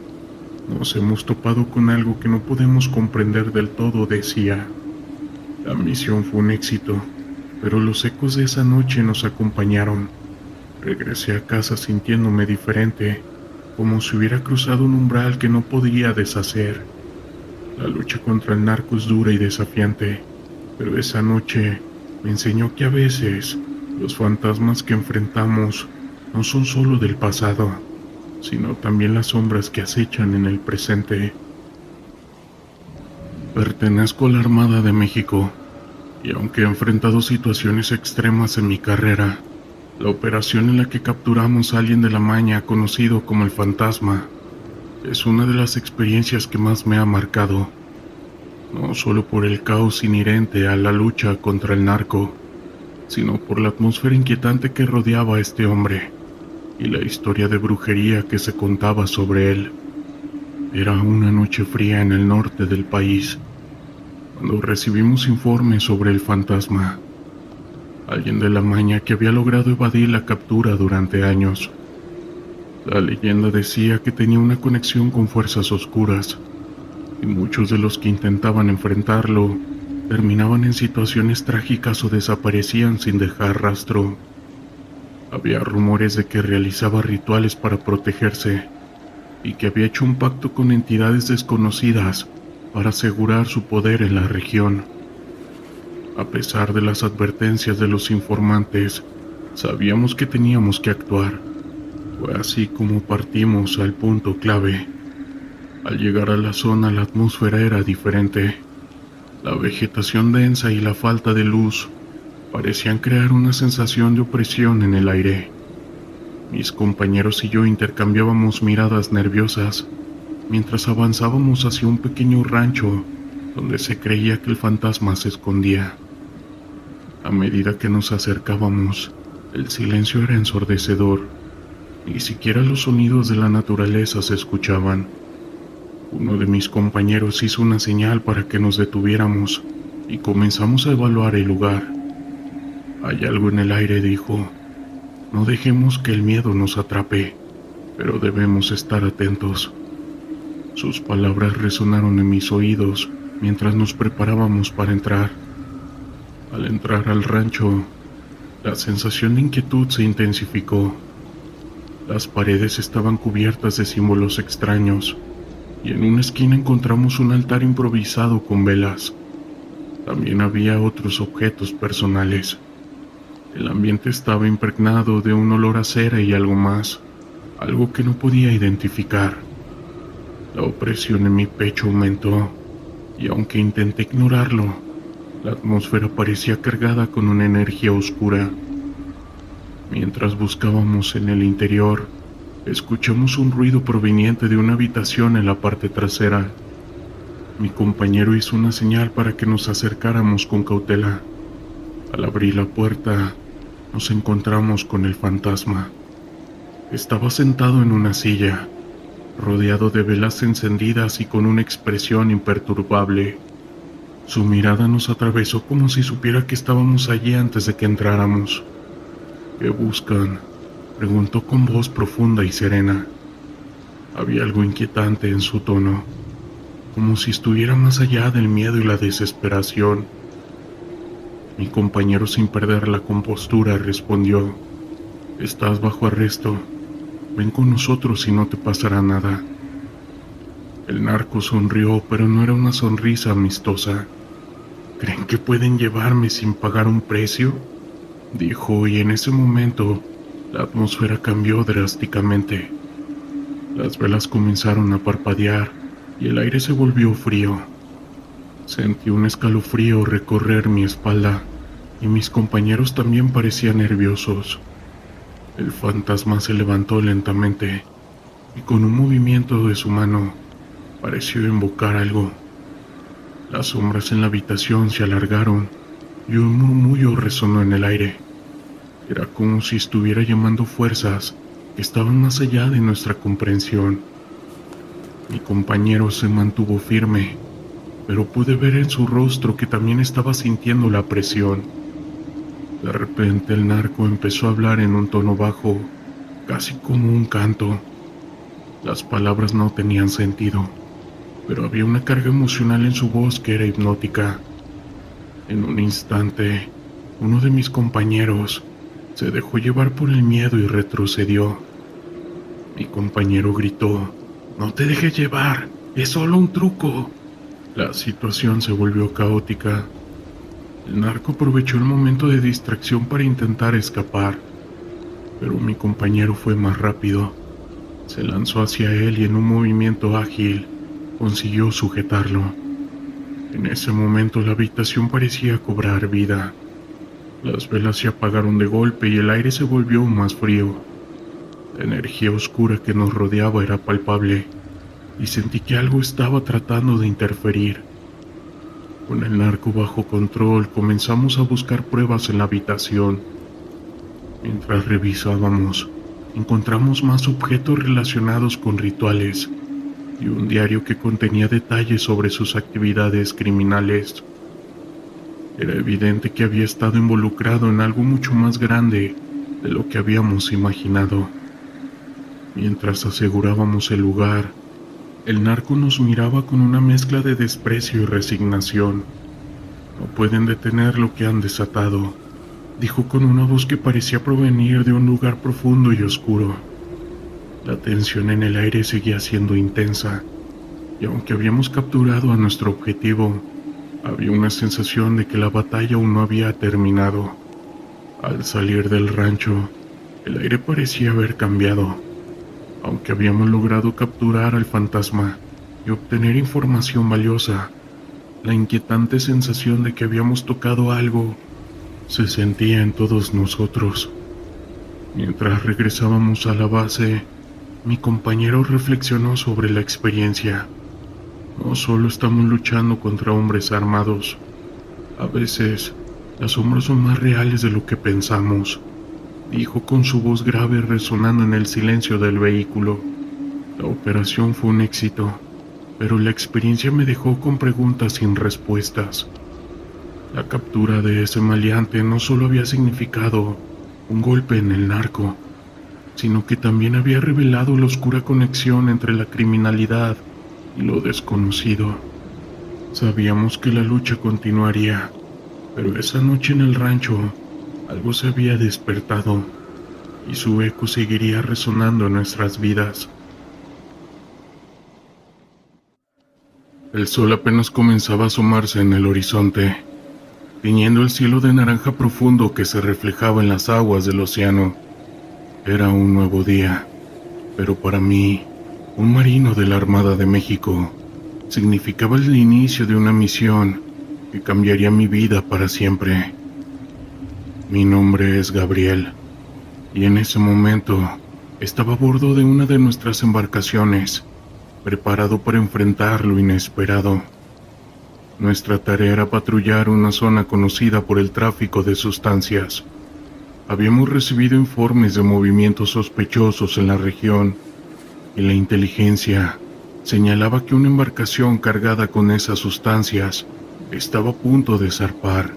nos hemos topado con algo que no podemos comprender del todo, decía. La misión fue un éxito, pero los ecos de esa noche nos acompañaron. Regresé a casa sintiéndome diferente, como si hubiera cruzado un umbral que no podía deshacer. La lucha contra el narco es dura y desafiante, pero esa noche me enseñó que a veces los fantasmas que enfrentamos no son solo del pasado, sino también las sombras que acechan en el presente. Pertenezco a la Armada de México, y aunque he enfrentado situaciones extremas en mi carrera, la operación en la que capturamos a alguien de la Maña, conocido como el Fantasma, es una de las experiencias que más me ha marcado, no solo por el caos inherente a la lucha contra el narco, sino por la atmósfera inquietante que rodeaba a este hombre y la historia de brujería que se contaba sobre él. Era una noche fría en el norte del país, cuando recibimos informes sobre el Fantasma, alguien de la Maña que había logrado evadir la captura durante años. La leyenda decía que tenía una conexión con fuerzas oscuras, y muchos de los que intentaban enfrentarlo terminaban en situaciones trágicas o desaparecían sin dejar rastro. Había rumores de que realizaba rituales para protegerse y que había hecho un pacto con entidades desconocidas para asegurar su poder en la región. A pesar de las advertencias de los informantes, sabíamos que teníamos que actuar. Fue así como partimos al punto clave. Al llegar a la zona, la atmósfera era diferente. La vegetación densa y la falta de luz parecían crear una sensación de opresión en el aire. Mis compañeros y yo intercambiábamos miradas nerviosas mientras avanzábamos hacia un pequeño rancho donde se creía que el fantasma se escondía. A medida que nos acercábamos, el silencio era ensordecedor. Ni siquiera los sonidos de la naturaleza se escuchaban. Uno de mis compañeros hizo una señal para que nos detuviéramos y comenzamos a evaluar el lugar. Hay algo en el aire, dijo. No dejemos que el miedo nos atrape, pero debemos estar atentos. Sus palabras resonaron en mis oídos mientras nos preparábamos para entrar. Al entrar al rancho, la sensación de inquietud se intensificó. Las paredes estaban cubiertas de símbolos extraños, y en una esquina encontramos un altar improvisado con velas. También había otros objetos personales. El ambiente estaba impregnado de un olor a cera y algo más, algo que no podía identificar. La opresión en mi pecho aumentó, y aunque intenté ignorarlo, la atmósfera parecía cargada con una energía oscura. Mientras buscábamos en el interior, escuchamos un ruido proveniente de una habitación en la parte trasera. Mi compañero hizo una señal para que nos acercáramos con cautela. Al abrir la puerta, nos encontramos con el fantasma. Estaba sentado en una silla, rodeado de velas encendidas y con una expresión imperturbable. Su mirada nos atravesó como si supiera que estábamos allí antes de que entráramos. ¿Qué buscan?, preguntó con voz profunda y serena. Había algo inquietante en su tono, como si estuviera más allá del miedo y la desesperación. Mi compañero, sin perder la compostura, respondió: «Estás bajo arresto. Ven con nosotros y no te pasará nada». El narco sonrió, pero no era una sonrisa amistosa. «¿Creen que pueden llevarme sin pagar un precio?», dijo, y en ese momento la atmósfera cambió drásticamente. Las velas comenzaron a parpadear y el aire se volvió frío. Sentí un escalofrío recorrer mi espalda y mis compañeros también parecían nerviosos. El fantasma se levantó lentamente. y con un movimiento de su mano pareció invocar algo. Las sombras en la habitación se alargaron y un murmullo resonó en el aire. Era como si estuviera llamando fuerzas que estaban más allá de nuestra comprensión. Mi compañero se mantuvo firme, pero pude ver en su rostro que también estaba sintiendo la presión. De repente el narco empezó a hablar en un tono bajo, casi como un canto. Las palabras no tenían sentido, pero había una carga emocional en su voz que era hipnótica. En un instante, uno de mis compañeros se dejó llevar por el miedo y retrocedió. Mi compañero gritó: «No te dejes llevar, es solo un truco». La situación se volvió caótica. El narco aprovechó el momento de distracción para intentar escapar, pero mi compañero fue más rápido. Se lanzó hacia él y en un movimiento ágil consiguió sujetarlo. En ese momento la habitación parecía cobrar vida. Las velas se apagaron de golpe y el aire se volvió más frío. La energía oscura que nos rodeaba era palpable y sentí que algo estaba tratando de interferir. Con el narco bajo control comenzamos a buscar pruebas en la habitación. Mientras revisábamos, encontramos más objetos relacionados con rituales y un diario que contenía detalles sobre sus actividades criminales. Era evidente que había estado involucrado en algo mucho más grande de lo que habíamos imaginado. Mientras asegurábamos el lugar, el narco nos miraba con una mezcla de desprecio y resignación. «No pueden detener lo que han desatado», dijo con una voz que parecía provenir de un lugar profundo y oscuro. La tensión en el aire seguía siendo intensa, y aunque habíamos capturado a nuestro objetivo, había una sensación de que la batalla aún no había terminado. Al salir del rancho, el aire parecía haber cambiado. Aunque habíamos logrado capturar al fantasma y obtener información valiosa, la inquietante sensación de que habíamos tocado algo se sentía en todos nosotros. Mientras regresábamos a la base, mi compañero reflexionó sobre la experiencia. No solo estamos luchando contra hombres armados. A veces, las sombras son más reales de lo que pensamos, dijo con su voz grave resonando en el silencio del vehículo. La operación fue un éxito, pero la experiencia me dejó con preguntas sin respuestas. La captura de ese maleante no solo había significado un golpe en el narco, sino que también había revelado la oscura conexión entre la criminalidad y lo desconocido. Sabíamos que la lucha continuaría, pero esa noche en el rancho algo se había despertado y su eco seguiría resonando en nuestras vidas. El sol apenas comenzaba a asomarse en el horizonte, tiñendo el cielo de naranja profundo que se reflejaba en las aguas del océano. Era un nuevo día, pero para mí, un marino de la Armada de México, significaba el inicio de una misión que cambiaría mi vida para siempre. Mi nombre es Gabriel, y en ese momento estaba a bordo de una de nuestras embarcaciones, preparado para enfrentar lo inesperado. Nuestra tarea era patrullar una zona conocida por el tráfico de sustancias. Habíamos recibido informes de movimientos sospechosos en la región, y la inteligencia señalaba que una embarcación cargada con esas sustancias estaba a punto de zarpar.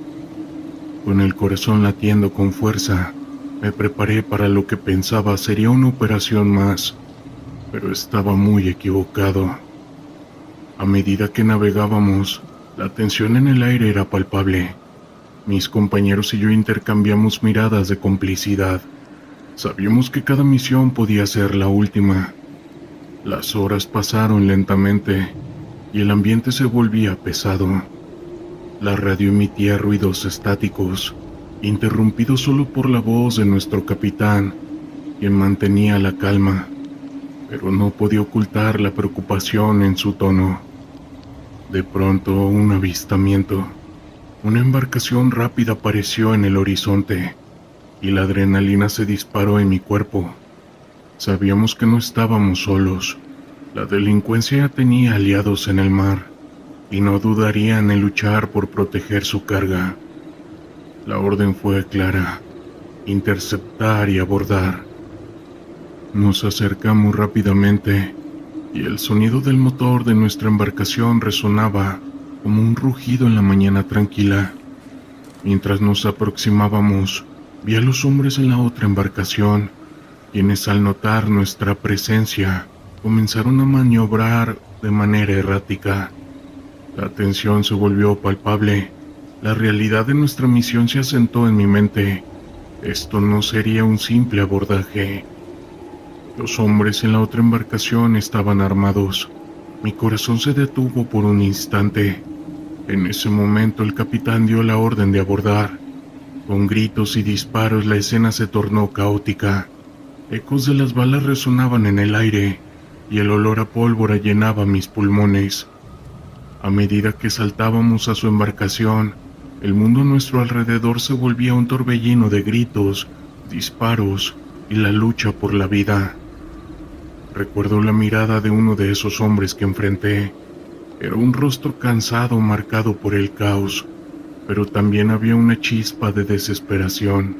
Con el corazón latiendo con fuerza, me preparé para lo que pensaba sería una operación más, pero estaba muy equivocado. A medida que navegábamos, la tensión en el aire era palpable. Mis compañeros y yo intercambiamos miradas de complicidad. Sabíamos que cada misión podía ser la última. Las horas pasaron lentamente y el ambiente se volvía pesado. La radio emitía ruidos estáticos, interrumpidos solo por la voz de nuestro capitán, quien mantenía la calma, pero no podía ocultar la preocupación en su tono. De pronto, un avistamiento. Una embarcación rápida apareció en el horizonte, y la adrenalina se disparó en mi cuerpo. Sabíamos que no estábamos solos. La delincuencia tenía aliados en el mar y no dudarían en luchar por proteger su carga. La orden fue clara: interceptar y abordar. Nos acercamos rápidamente y el sonido del motor de nuestra embarcación resonaba como un rugido en la mañana tranquila. Mientras nos aproximábamos, vi a los hombres en la otra embarcación, quienes al notar nuestra presencia comenzaron a maniobrar de manera errática. La tensión se volvió palpable. La realidad de nuestra misión se asentó en mi mente. Esto no sería un simple abordaje. Los hombres en la otra embarcación estaban armados. Mi corazón se detuvo por un instante. En ese momento el capitán dio la orden de abordar. Con gritos y disparos la escena se tornó caótica. Ecos de las balas resonaban en el aire y el olor a pólvora llenaba mis pulmones. A medida que saltábamos a su embarcación, el mundo a nuestro alrededor se volvía un torbellino de gritos, disparos y la lucha por la vida. Recuerdo la mirada de uno de esos hombres que enfrenté. Era un rostro cansado marcado por el caos, pero también había una chispa de desesperación.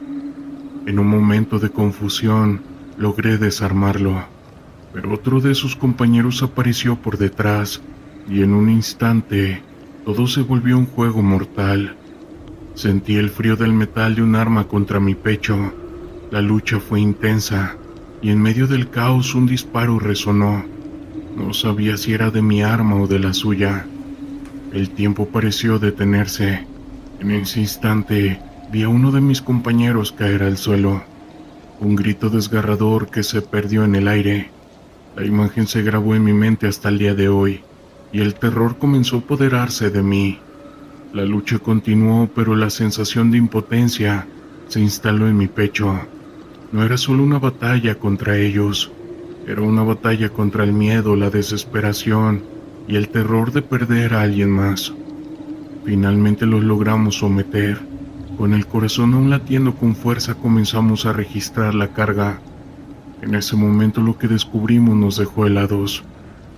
En un momento de confusión, logré desarmarlo, pero otro de sus compañeros apareció por detrás y en un instante todo se volvió un juego mortal. Sentí el frío del metal de un arma contra mi pecho. La lucha fue intensa y en medio del caos un disparo resonó. No sabía si era de mi arma o de la suya. El tiempo pareció detenerse. En ese instante vi a uno de mis compañeros caer al suelo. Un grito desgarrador que se perdió en el aire. La imagen se grabó en mi mente hasta el día de hoy, y el terror comenzó a apoderarse de mí. La lucha continuó, pero la sensación de impotencia se instaló en mi pecho. No era solo una batalla contra ellos, era una batalla contra el miedo, la desesperación y el terror de perder a alguien más. Finalmente los logramos someter. Con el corazón aún latiendo con fuerza comenzamos a registrar la carga. En ese momento lo que descubrimos nos dejó helados.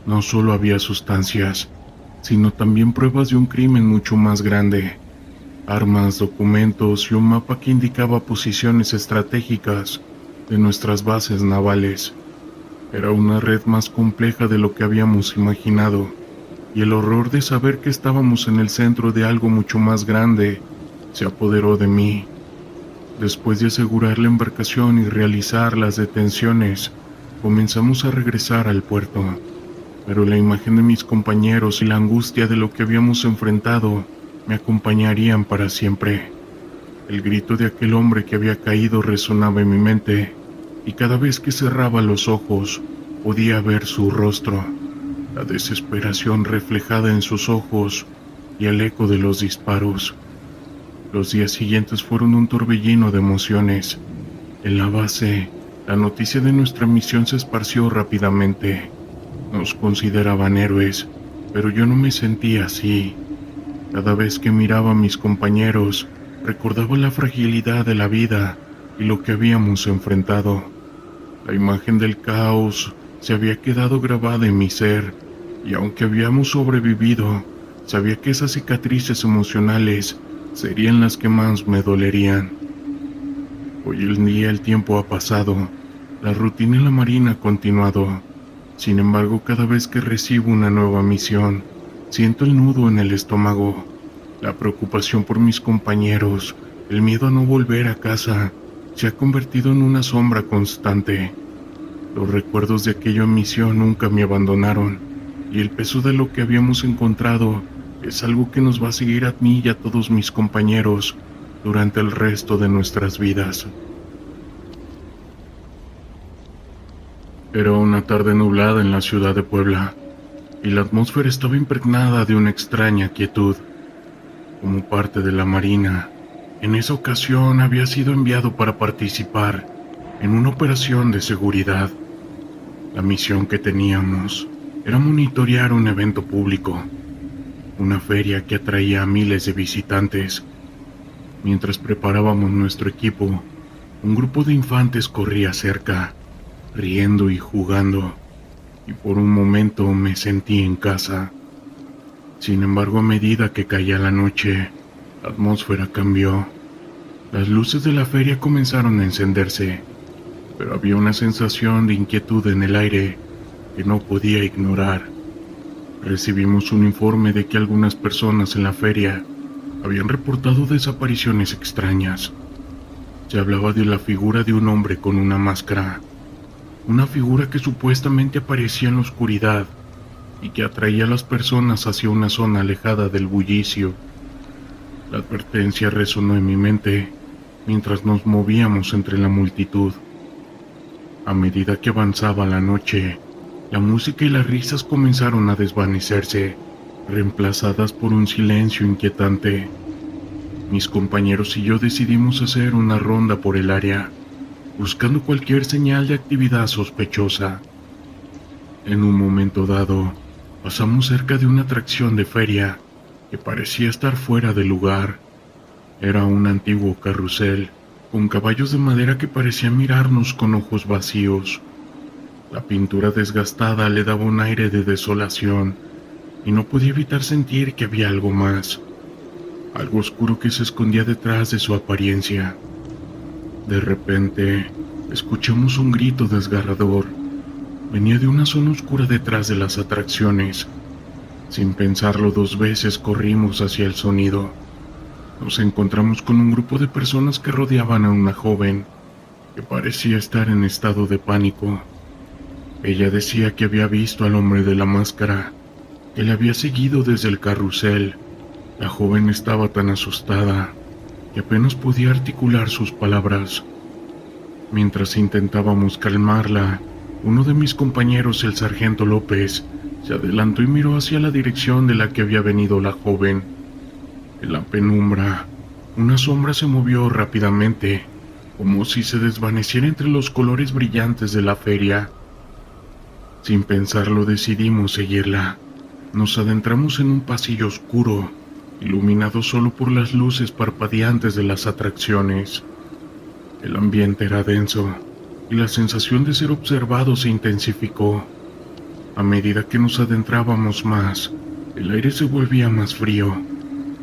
No solo había sustancias, sino también pruebas de un crimen mucho más grande. Armas, documentos y un mapa que indicaba posiciones estratégicas de nuestras bases navales. Era una red más compleja de lo que habíamos imaginado, y el horror de saber que estábamos en el centro de algo mucho más grande se apoderó de mí. Después de asegurar la embarcación y realizar las detenciones, comenzamos a regresar al puerto, pero la imagen de mis compañeros y la angustia de lo que habíamos enfrentado me acompañarían para siempre. El grito de aquel hombre que había caído resonaba en mi mente, y cada vez que cerraba los ojos podía ver su rostro, la desesperación reflejada en sus ojos y el eco de los disparos. Los días siguientes fueron un torbellino de emociones. En la base, la noticia de nuestra misión se esparció rápidamente. Nos consideraban héroes, pero yo no me sentía así. Cada vez que miraba a mis compañeros, recordaba la fragilidad de la vida y lo que habíamos enfrentado. La imagen del caos se había quedado grabada en mi ser, y aunque habíamos sobrevivido, sabía que esas cicatrices emocionales serían las que más me dolerían. Hoy en día el tiempo ha pasado, la rutina en la marina ha continuado. Sin embargo, cada vez que recibo una nueva misión, siento el nudo en el estómago, la preocupación por mis compañeros, el miedo a no volver a casa, se ha convertido en una sombra constante. Los recuerdos de aquella misión nunca me abandonaron, y el peso de lo que habíamos encontrado es algo que nos va a seguir a mí y a todos mis compañeros durante el resto de nuestras vidas. Era una tarde nublada en la ciudad de Puebla, y la atmósfera estaba impregnada de una extraña quietud. Como parte de la Marina, en esa ocasión había sido enviado para participar en una operación de seguridad. La misión que teníamos era monitorear un evento público, una feria que atraía a miles de visitantes. Mientras preparábamos nuestro equipo, un grupo de infantes corría cerca. riendo y jugando, y por un momento me sentí en casa. Sin embargo, a medida que caía la noche, la atmósfera cambió. Las luces de la feria comenzaron a encenderse, pero había una sensación de inquietud en el aire que no podía ignorar. Recibimos un informe de que algunas personas en la feria habían reportado desapariciones extrañas. Se hablaba de la figura de un hombre con una máscara, una figura que supuestamente aparecía en la oscuridad y que atraía a las personas hacia una zona alejada del bullicio. La advertencia resonó en mi mente mientras nos movíamos entre la multitud. A medida que avanzaba la noche, la música y las risas comenzaron a desvanecerse, reemplazadas por un silencio inquietante. Mis compañeros y yo decidimos hacer una ronda por el área, buscando cualquier señal de actividad sospechosa. En un momento dado, pasamos cerca de una atracción de feria que parecía estar fuera de lugar. Era un antiguo carrusel, con caballos de madera que parecían mirarnos con ojos vacíos. La pintura desgastada le daba un aire de desolación, y no podía evitar sentir que había algo más, algo oscuro que se escondía detrás de su apariencia. De repente, escuchamos un grito desgarrador. Venía de una zona oscura detrás de las atracciones. Sin pensarlo dos veces, corrimos hacia el sonido. Nos encontramos con un grupo de personas que rodeaban a una joven, que parecía estar en estado de pánico. Ella decía que había visto al hombre de la máscara, que le había seguido desde el carrusel. La joven estaba tan asustada que apenas podía articular sus palabras. Mientras intentábamos calmarla, uno de mis compañeros, el sargento López, se adelantó y miró hacia la dirección de la que había venido la joven. En la penumbra, una sombra se movió rápidamente, como si se desvaneciera entre los colores brillantes de la feria. Sin pensarlo, decidimos seguirla. Nos adentramos en un pasillo oscuro, iluminado solo por las luces parpadeantes de las atracciones. El ambiente era denso, y la sensación de ser observados se intensificó. A medida que nos adentrábamos más, el aire se volvía más frío,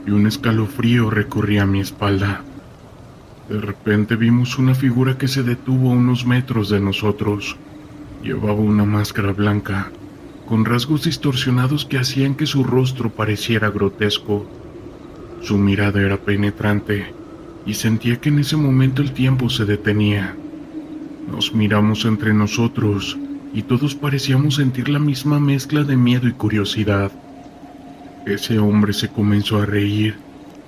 y un escalofrío recorría mi espalda. De repente vimos una figura que se detuvo a unos metros de nosotros. Llevaba una máscara blanca, con rasgos distorsionados que hacían que su rostro pareciera grotesco. Su mirada era penetrante, y sentía que en ese momento el tiempo se detenía. Nos miramos entre nosotros, y todos parecíamos sentir la misma mezcla de miedo y curiosidad. Ese hombre se comenzó a reír,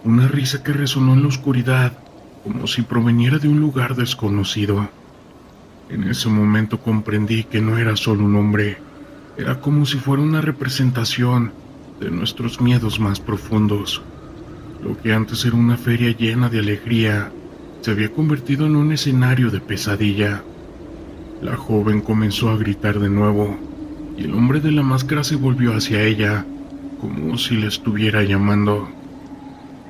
una risa que resonó en la oscuridad, como si proveniera de un lugar desconocido. En ese momento comprendí que no era solo un hombre, era como si fuera una representación de nuestros miedos más profundos. Lo que antes era una feria llena de alegría, se había convertido en un escenario de pesadilla. La joven comenzó a gritar de nuevo, y el hombre de la máscara se volvió hacia ella, como si la estuviera llamando.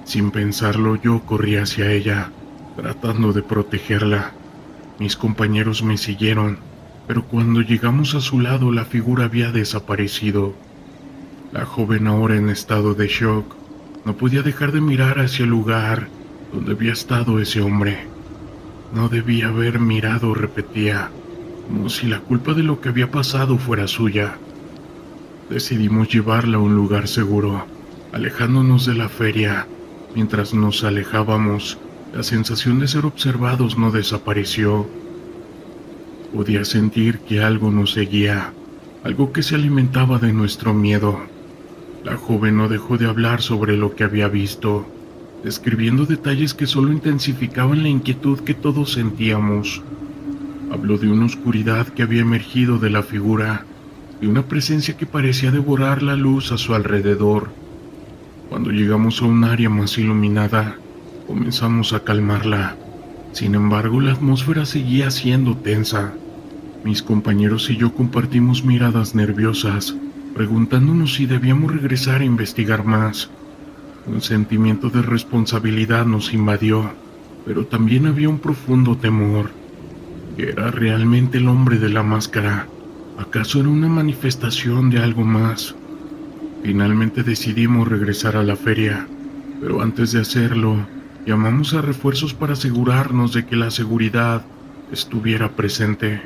Sin pensarlo, yo corrí hacia ella, tratando de protegerla. Mis compañeros me siguieron, pero cuando llegamos a su lado, la figura había desaparecido. La joven, ahora en estado de shock, no podía dejar de mirar hacia el lugar donde había estado ese hombre. No debía haber mirado, repetía, como si la culpa de lo que había pasado fuera suya. Decidimos llevarla a un lugar seguro, alejándonos de la feria. Mientras nos alejábamos, la sensación de ser observados no desapareció. Podía sentir que algo nos seguía, algo que se alimentaba de nuestro miedo. La joven no dejó de hablar sobre lo que había visto, describiendo detalles que solo intensificaban la inquietud que todos sentíamos. Habló de una oscuridad que había emergido de la figura, de una presencia que parecía devorar la luz a su alrededor. Cuando llegamos a un área más iluminada, comenzamos a calmarla. Sin embargo, la atmósfera seguía siendo tensa. Mis compañeros y yo compartimos miradas nerviosas, preguntándonos si debíamos regresar a investigar más. Un sentimiento de responsabilidad nos invadió, pero también había un profundo temor. ¿Que era realmente el hombre de la máscara? ¿Acaso era una manifestación de algo más? Finalmente decidimos regresar a la feria, pero antes de hacerlo, llamamos a refuerzos para asegurarnos de que la seguridad estuviera presente.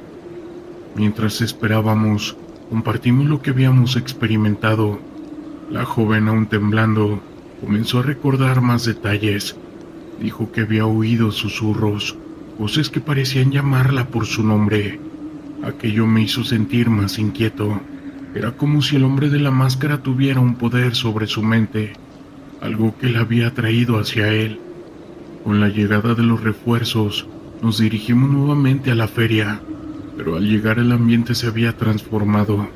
Mientras esperábamos, compartimos lo que habíamos experimentado. La joven, aún temblando, comenzó a recordar más detalles. Dijo que había oído susurros, voces que parecían llamarla por su nombre. Aquello me hizo sentir más inquieto. Era como si el hombre de la máscara tuviera un poder sobre su mente, algo que la había atraído hacia él. Con la llegada de los refuerzos, nos dirigimos nuevamente a la feria, pero al llegar el ambiente se había transformado.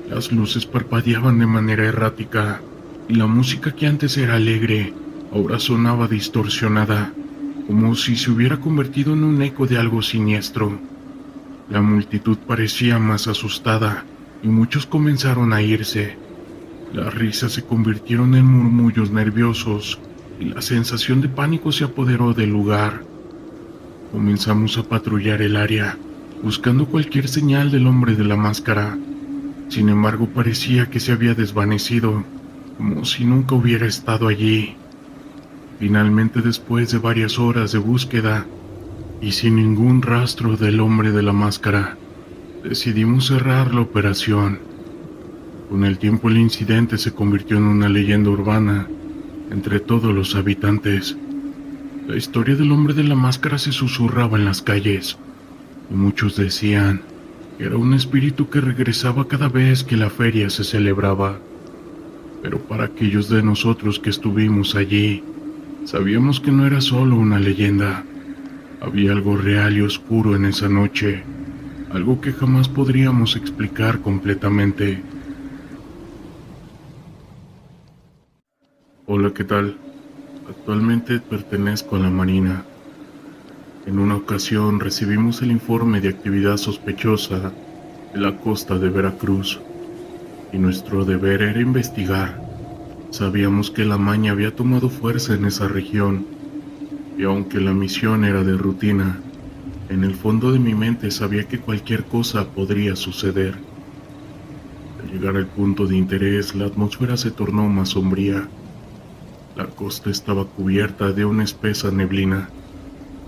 Las luces parpadeaban de manera errática, y la música que antes era alegre, ahora sonaba distorsionada, como si se hubiera convertido en un eco de algo siniestro. La multitud parecía más asustada, y muchos comenzaron a irse. Las risas se convirtieron en murmullos nerviosos, y la sensación de pánico se apoderó del lugar. Comenzamos a patrullar el área, buscando cualquier señal del hombre de la máscara. Sin embargo, parecía que se había desvanecido, como si nunca hubiera estado allí. Finalmente, después de varias horas de búsqueda, y sin ningún rastro del hombre de la máscara, decidimos cerrar la operación. Con el tiempo el incidente se convirtió en una leyenda urbana entre todos los habitantes. La historia del hombre de la máscara se susurraba en las calles, y muchos decían que era un espíritu que regresaba cada vez que la feria se celebraba. Pero para aquellos de nosotros que estuvimos allí, sabíamos que no era solo una leyenda. Había algo real y oscuro en esa noche, algo que jamás podríamos explicar completamente. Hola, ¿qué tal? Actualmente pertenezco a la Marina. En una ocasión recibimos el informe de actividad sospechosa de la costa de Veracruz, y nuestro deber era investigar. Sabíamos que la maña había tomado fuerza en esa región, y aunque la misión era de rutina, en el fondo de mi mente sabía que cualquier cosa podría suceder. Al llegar al punto de interés, la atmósfera se tornó más sombría. La costa estaba cubierta de una espesa neblina,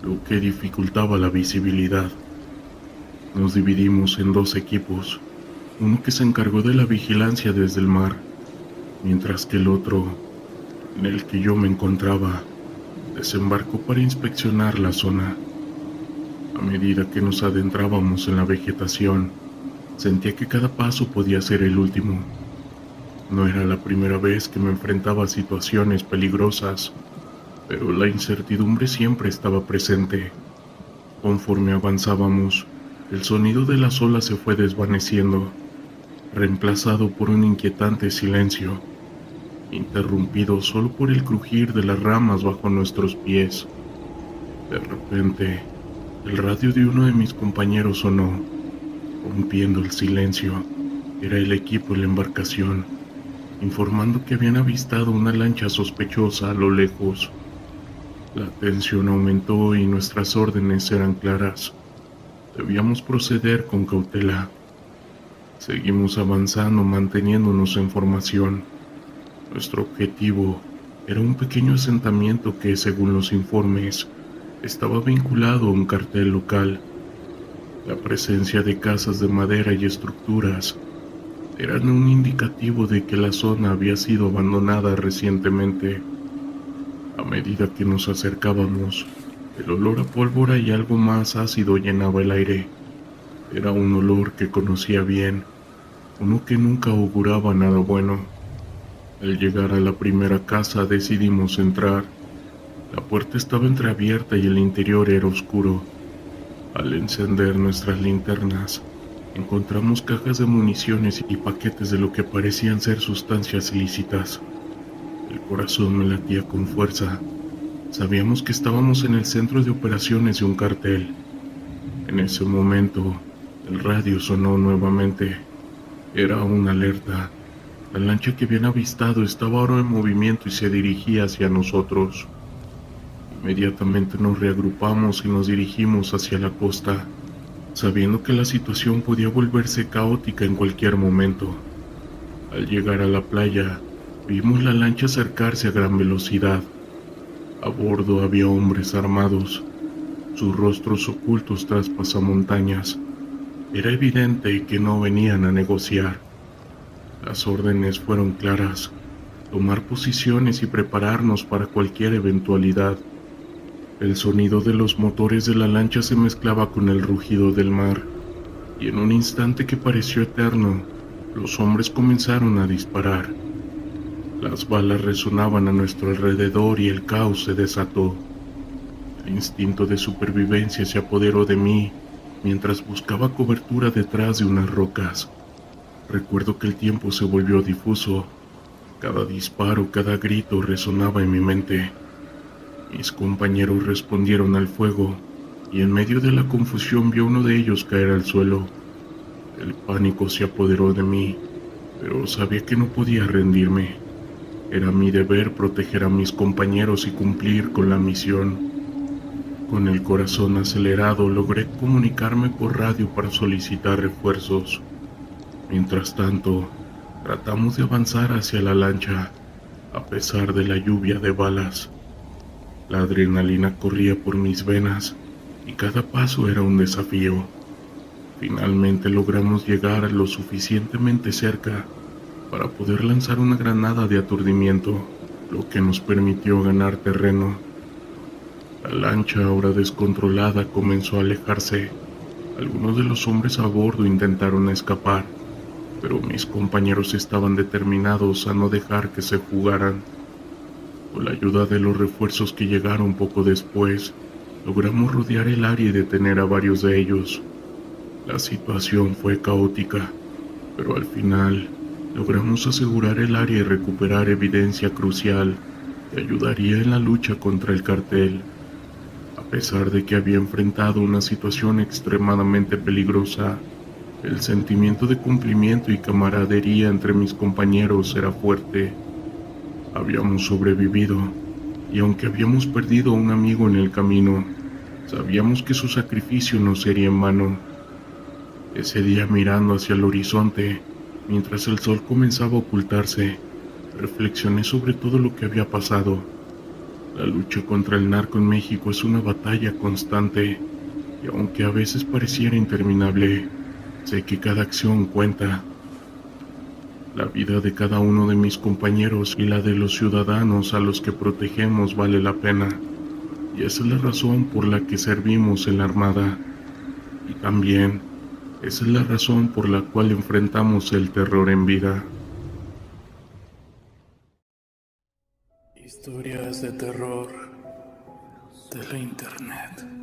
lo que dificultaba la visibilidad. Nos dividimos en dos equipos, uno que se encargó de la vigilancia desde el mar, mientras que el otro, en el que yo me encontraba, desembarcó para inspeccionar la zona. A medida que nos adentrábamos en la vegetación, sentía que cada paso podía ser el último. No era la primera vez que me enfrentaba a situaciones peligrosas, pero la incertidumbre siempre estaba presente. Conforme avanzábamos, el sonido de las olas se fue desvaneciendo, reemplazado por un inquietante silencio, interrumpido solo por el crujir de las ramas bajo nuestros pies. De repente, el radio de uno de mis compañeros sonó, rompiendo el silencio. Era el equipo de la embarcación, informando que habían avistado una lancha sospechosa a lo lejos. La tensión aumentó y nuestras órdenes eran claras. Debíamos proceder con cautela. Seguimos avanzando, manteniéndonos en formación. Nuestro objetivo era un pequeño asentamiento que, según los informes, estaba vinculado a un cartel local. La presencia de casas de madera y estructuras eran un indicativo de que la zona había sido abandonada recientemente. A medida que nos acercábamos, el olor a pólvora y algo más ácido llenaba el aire. Era un olor que conocía bien, uno que nunca auguraba nada bueno. Al llegar a la primera casa decidimos entrar. La puerta estaba entreabierta y el interior era oscuro. Al encender nuestras linternas, encontramos cajas de municiones y paquetes de lo que parecían ser sustancias ilícitas. El corazón me latía con fuerza. Sabíamos que estábamos en el centro de operaciones de un cartel. En ese momento, el radio sonó nuevamente. Era una alerta. La lancha que habían avistado estaba ahora en movimiento y se dirigía hacia nosotros. Inmediatamente nos reagrupamos y nos dirigimos hacia la costa. sabiendo que la situación podía volverse caótica en cualquier momento. Al llegar a la playa, vimos la lancha acercarse a gran velocidad. A bordo había hombres armados, sus rostros ocultos tras pasamontañas. Era evidente que no venían a negociar. Las órdenes fueron claras: tomar posiciones y prepararnos para cualquier eventualidad. El sonido de los motores de la lancha se mezclaba con el rugido del mar, y en un instante que pareció eterno, los hombres comenzaron a disparar. Las balas resonaban a nuestro alrededor y el caos se desató. El instinto de supervivencia se apoderó de mí mientras buscaba cobertura detrás de unas rocas. Recuerdo que el tiempo se volvió difuso. Cada disparo, cada grito resonaba en mi mente. Mis compañeros respondieron al fuego, y en medio de la confusión vi a uno de ellos caer al suelo. El pánico se apoderó de mí, pero sabía que no podía rendirme. Era mi deber proteger a mis compañeros y cumplir con la misión. Con el corazón acelerado logré comunicarme por radio para solicitar refuerzos. Mientras tanto, tratamos de avanzar hacia la lancha, a pesar de la lluvia de balas. La adrenalina corría por mis venas y cada paso era un desafío. Finalmente logramos llegar lo suficientemente cerca para poder lanzar una granada de aturdimiento, lo que nos permitió ganar terreno. La lancha, ahora descontrolada, comenzó a alejarse. Algunos de los hombres a bordo intentaron escapar, pero mis compañeros estaban determinados a no dejar que se jugaran. Con la ayuda de los refuerzos que llegaron poco después, logramos rodear el área y detener a varios de ellos. La situación fue caótica, pero al final logramos asegurar el área y recuperar evidencia crucial que ayudaría en la lucha contra el cartel. A pesar de que había enfrentado una situación extremadamente peligrosa, el sentimiento de cumplimiento y camaradería entre mis compañeros era fuerte. Habíamos sobrevivido, y aunque habíamos perdido a un amigo en el camino, sabíamos que su sacrificio no sería en vano. Ese día, mirando hacia el horizonte, mientras el sol comenzaba a ocultarse, reflexioné sobre todo lo que había pasado. La lucha contra el narco en México es una batalla constante, y aunque a veces pareciera interminable, sé que cada acción cuenta. La vida de cada uno de mis compañeros y la de los ciudadanos a los que protegemos vale la pena, y esa es la razón por la que servimos en la Armada. Y también, esa es la razón por la cual enfrentamos el terror en vida.
Historias de terror de la internet.